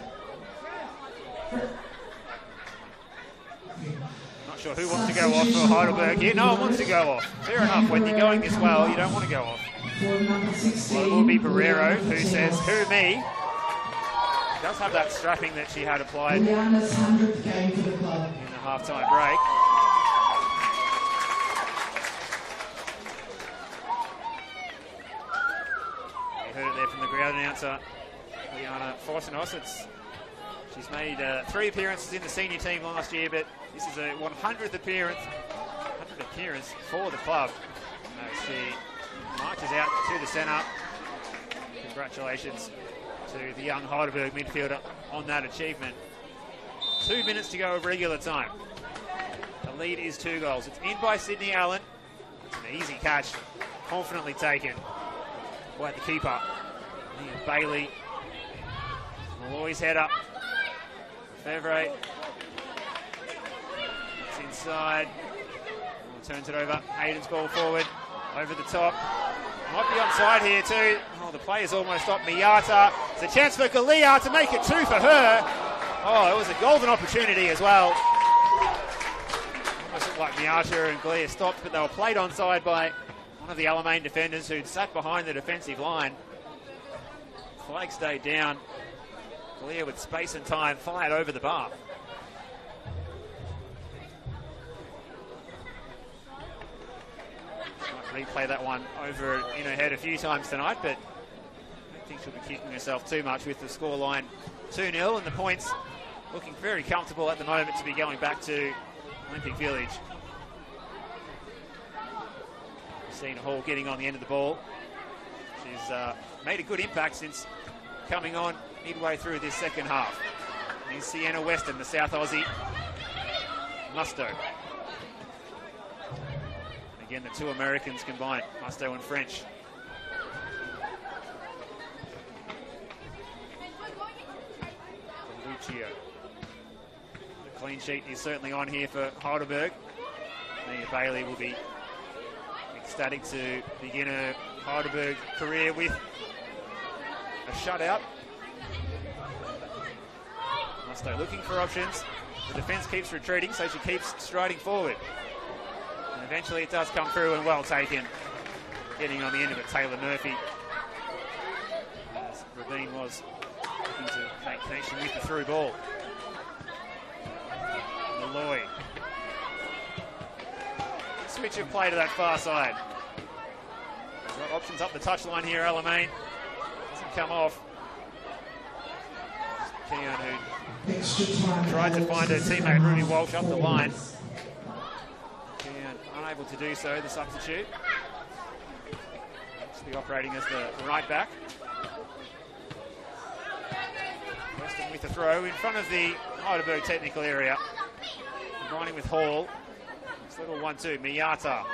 Speaker 3: Not sure who wants to go off for Heidelberg here. No one wants to go off. Fair enough. When you're going this well, you don't want to go off. Well, it will be Pereiro who says, "Who, me?" She does have that strapping that she had applied in the
Speaker 1: 100th game for the club.
Speaker 3: half-time break. You heard it there from the ground announcer, Liana Fortunos. She's made 3 appearances in the senior team last year, but this is a 100th appearance for the club. She marches out to the centre. Congratulations to the young Heidelberg midfielder on that achievement. 2 minutes to go of regular time. The lead is 2 goals. It's in by Sydney Allen. It's an easy catch, confidently taken by the keeper. Nia Bailey. Malloy's header. Fevre. It's inside. Turns it over. Hayden's ball forward. Over the top. Might be onside here too. Oh, the play is almost stopped. Miata. It's a chance for Galea to make it 2 for her. Oh, it was a golden opportunity as well. Almost looked like Miata and Galea stopped, but they were played onside by one of the Alamein defenders who'd sat behind the defensive line. Flag stayed down. Galea with space and time fired over the bar. Might replay that one over in her head a few times tonight, but I don't think she'll be kicking herself too much with the scoreline 2-0 and the points looking very comfortable at the moment to be going back to Olympic Village. Christina Hall getting on the end of the ball. She's made a good impact since coming on midway through this second half. Here's Sienna Weston, the South Aussie. Musto. Again, the 2 Americans combined, Musto and French. Lucio. The clean sheet is certainly on here for Heidelberg. Nia Bailey will be ecstatic to begin her Heidelberg career with a shutout. Musto looking for options. The defence keeps retreating, so she keeps striding forward. And eventually it does come through and well taken. Getting on the end of it, Taylor Murphy. As Rabin was looking to make connection with the through ball. Malloy. Switch of play to that far side. Got options up the touchline here, Alamein. Doesn't come off. Keon who tried to find her teammate Ruby Walsh up the line. Keon unable to do so, the substitute. She'll be operating as the right back. Preston with the throw in front of the Heidelberg technical area. Combining with Hall. It's little 1-2. Miyata.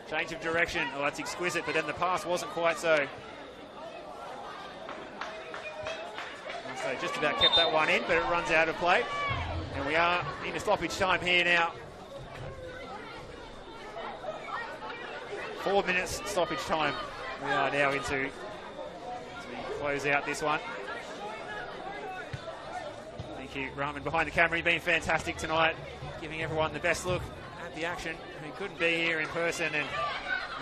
Speaker 3: Change of direction. Oh, that's exquisite, but then the pass wasn't quite so. So just about kept that one in, but it runs out of play. And we are into stoppage time here now. 4 minutes stoppage time. We are now into to close out this one. Thank you, Rahman, behind the camera. You've been fantastic tonight, giving everyone the best look at the action. Who couldn't be here in person, and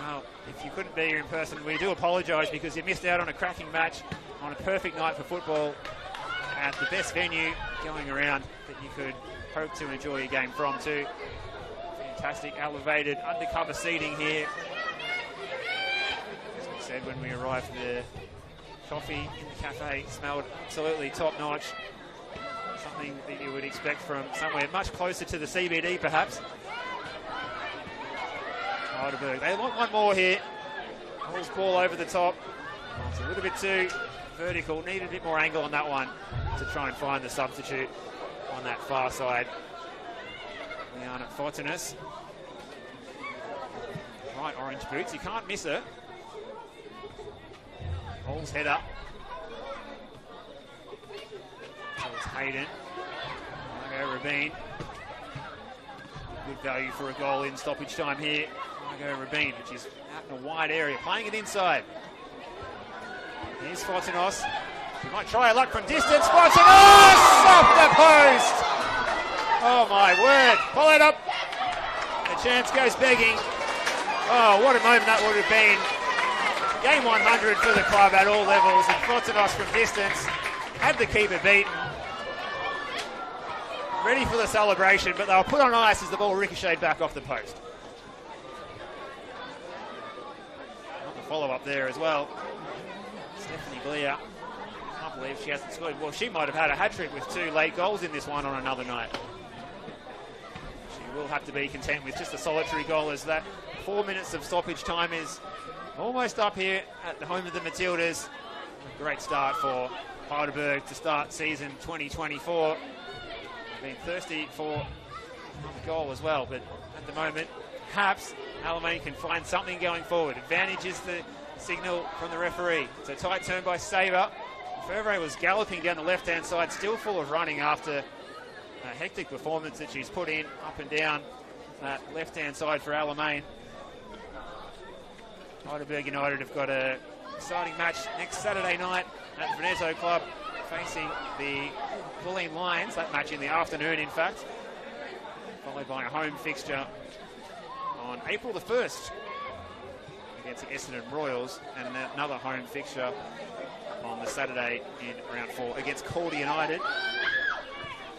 Speaker 3: well, if you couldn't be here in person, we do apologise because you missed out on a cracking match, on a perfect night for football at the best venue going around that you could hope to enjoy your game from too. Fantastic elevated undercover seating here. As we said when we arrived, the coffee in the cafe smelled absolutely top notch. Something that you would expect from somewhere much closer to the CBD perhaps. Heidelberg, they want one more here. Hall's ball over the top. It's a little bit too vertical, needed a bit more angle on that one to try and find the substitute on that far side. Liana Fortunas. Right, orange boots, you can't miss her. Hall's header. So it's Hayden. Margot Rabin. Good value for a goal in stoppage time here. Margot Rabin, which is out in a wide area, playing it inside. Here's Fortunos. He might try a luck from distance. Fortunos! Off the post! Oh my word. Pull it up. The chance goes begging. Oh, what a moment that would have been. Game 100 for the club at all levels. And Fortunos from distance had the keeper beaten. Ready for the celebration, but they were put on ice as the ball ricocheted back off the post. Not the follow-up there as well. Stephanie Blair. I can't believe she hasn't scored. Well, she might have had a hat-trick with 2 late goals in this one on another night. She will have to be content with just a solitary goal, as that 4 minutes of stoppage time is almost up here at the home of the Matildas. A great start for Heidelberg to start season 2024. Been thirsty for a goal as well, but at the moment, perhaps Alamein can find something going forward. Advantage is the signal from the referee. It's a tight turn by Saber. Fervre was galloping down the left-hand side, still full of running after a hectic performance that she's put in up and down that left-hand side for Alamein. Heidelberg United have got an exciting match next Saturday night at the Venezo Club, facing the Bulleen Lions. That match in the afternoon, in fact, followed by a home fixture on April the 1st against the Essendon Royals, and another home fixture on the Saturday in round 4 against Calder United.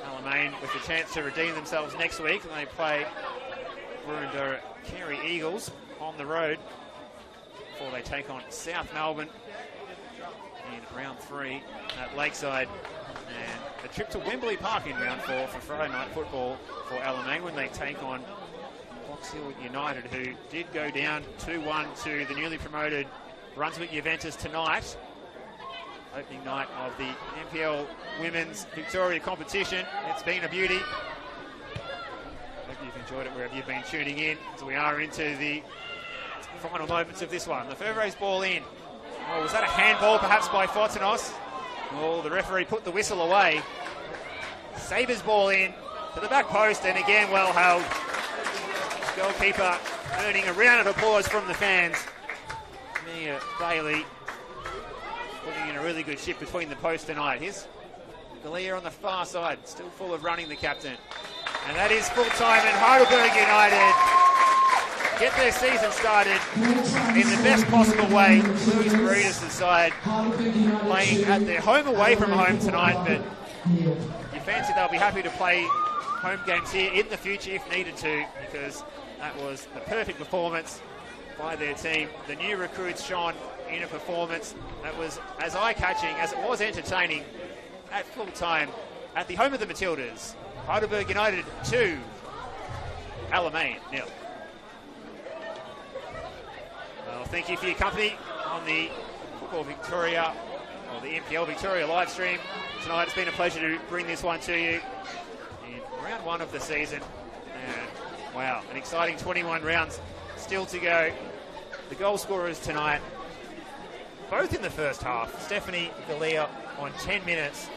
Speaker 3: Alamein with the chance to redeem themselves next week, and they play Burundara Carey Eagles on the road before they take on South Melbourne in round 3 at Lakeside, and a trip to Wembley Park in round 4 for Friday night football for Alamein when they take on Box Hill United, who did go down 2-1 to the newly promoted Brunswick Juventus tonight. Opening night of the NPL Women's Victoria competition. It's been a beauty. Hope you've enjoyed it wherever you've been tuning in. So we are into the final moments of this one. Lefebvre's ball in. Oh, was that a handball perhaps by Fortunos? Oh, the referee put the whistle away. Saber's ball in to the back post, and again well held. Goalkeeper earning a round of applause from the fans. Mia Bailey putting in a really good shift between the posts tonight. Here's Galea on the far side, still full of running, the captain. And that is full time, and Heidelberg United get their season started in the best possible way. Louis Burritos' side playing at their home away from home tonight, but you fancy they'll be happy to play home games here in the future if needed to, because that was the perfect performance by their team. The new recruits shone in a performance that was as eye-catching as it was entertaining at full time at the home of the Matildas. Heidelberg United 2, Alamein 0. Well, thank you for your company on the Football Victoria or the NPL Victoria live stream tonight. It's been a pleasure to bring this one to you in round 1 of the season. And wow, an exciting 21 rounds still to go. The goal scorers tonight, both in the first half. Stephanie Galea on 10 minutes,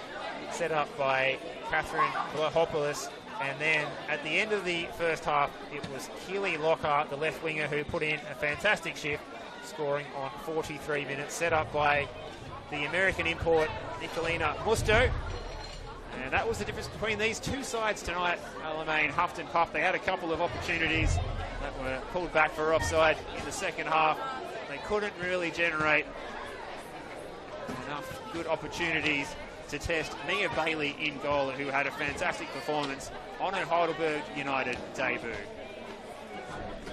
Speaker 3: set up by Catherine Vlahopoulos. And then at the end of the first half, it was Keely Lockhart, the left winger, who put in a fantastic shift, scoring on 43 minutes, set up by the American import, Nicolina Musto. And that was the difference between these two sides tonight. Alamein huffed and puffed. They had a couple of opportunities that were pulled back for offside in the second half. They couldn't really generate enough good opportunities to test Mia Bailey in goal, who had a fantastic performance on her Heidelberg United debut.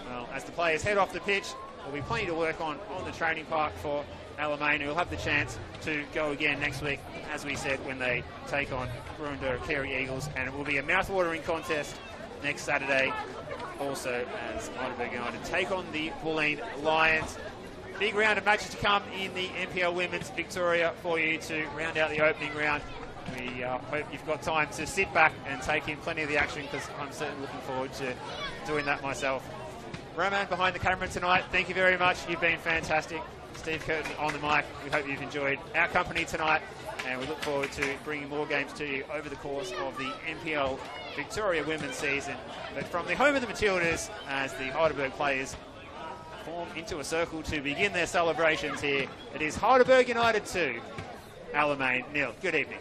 Speaker 3: Well, as the players head off the pitch, there'll be plenty to work on the training park for Alamein, who will have the chance to go again next week, as we said, when they take on Burundere Kerry Eagles, and it will be a mouth-watering contest next Saturday, also as Heidelberg United take on the Bulleen Lions. Big round of matches to come in the NPL Women's Victoria for you to round out the opening round. We hope you've got time to sit back and take in plenty of the action, because I'm certainly looking forward to doing that myself. Roman behind the camera tonight, thank you very much. You've been fantastic. Steve Curtin on the mic. We hope you've enjoyed our company tonight, and we look forward to bringing more games to you over the course of the NPL Victoria Women's season. But from the home of the Matildas, as the Heidelberg players form into a circle to begin their celebrations here, it is Heidelberg United 2, Alamein 0. Good evening.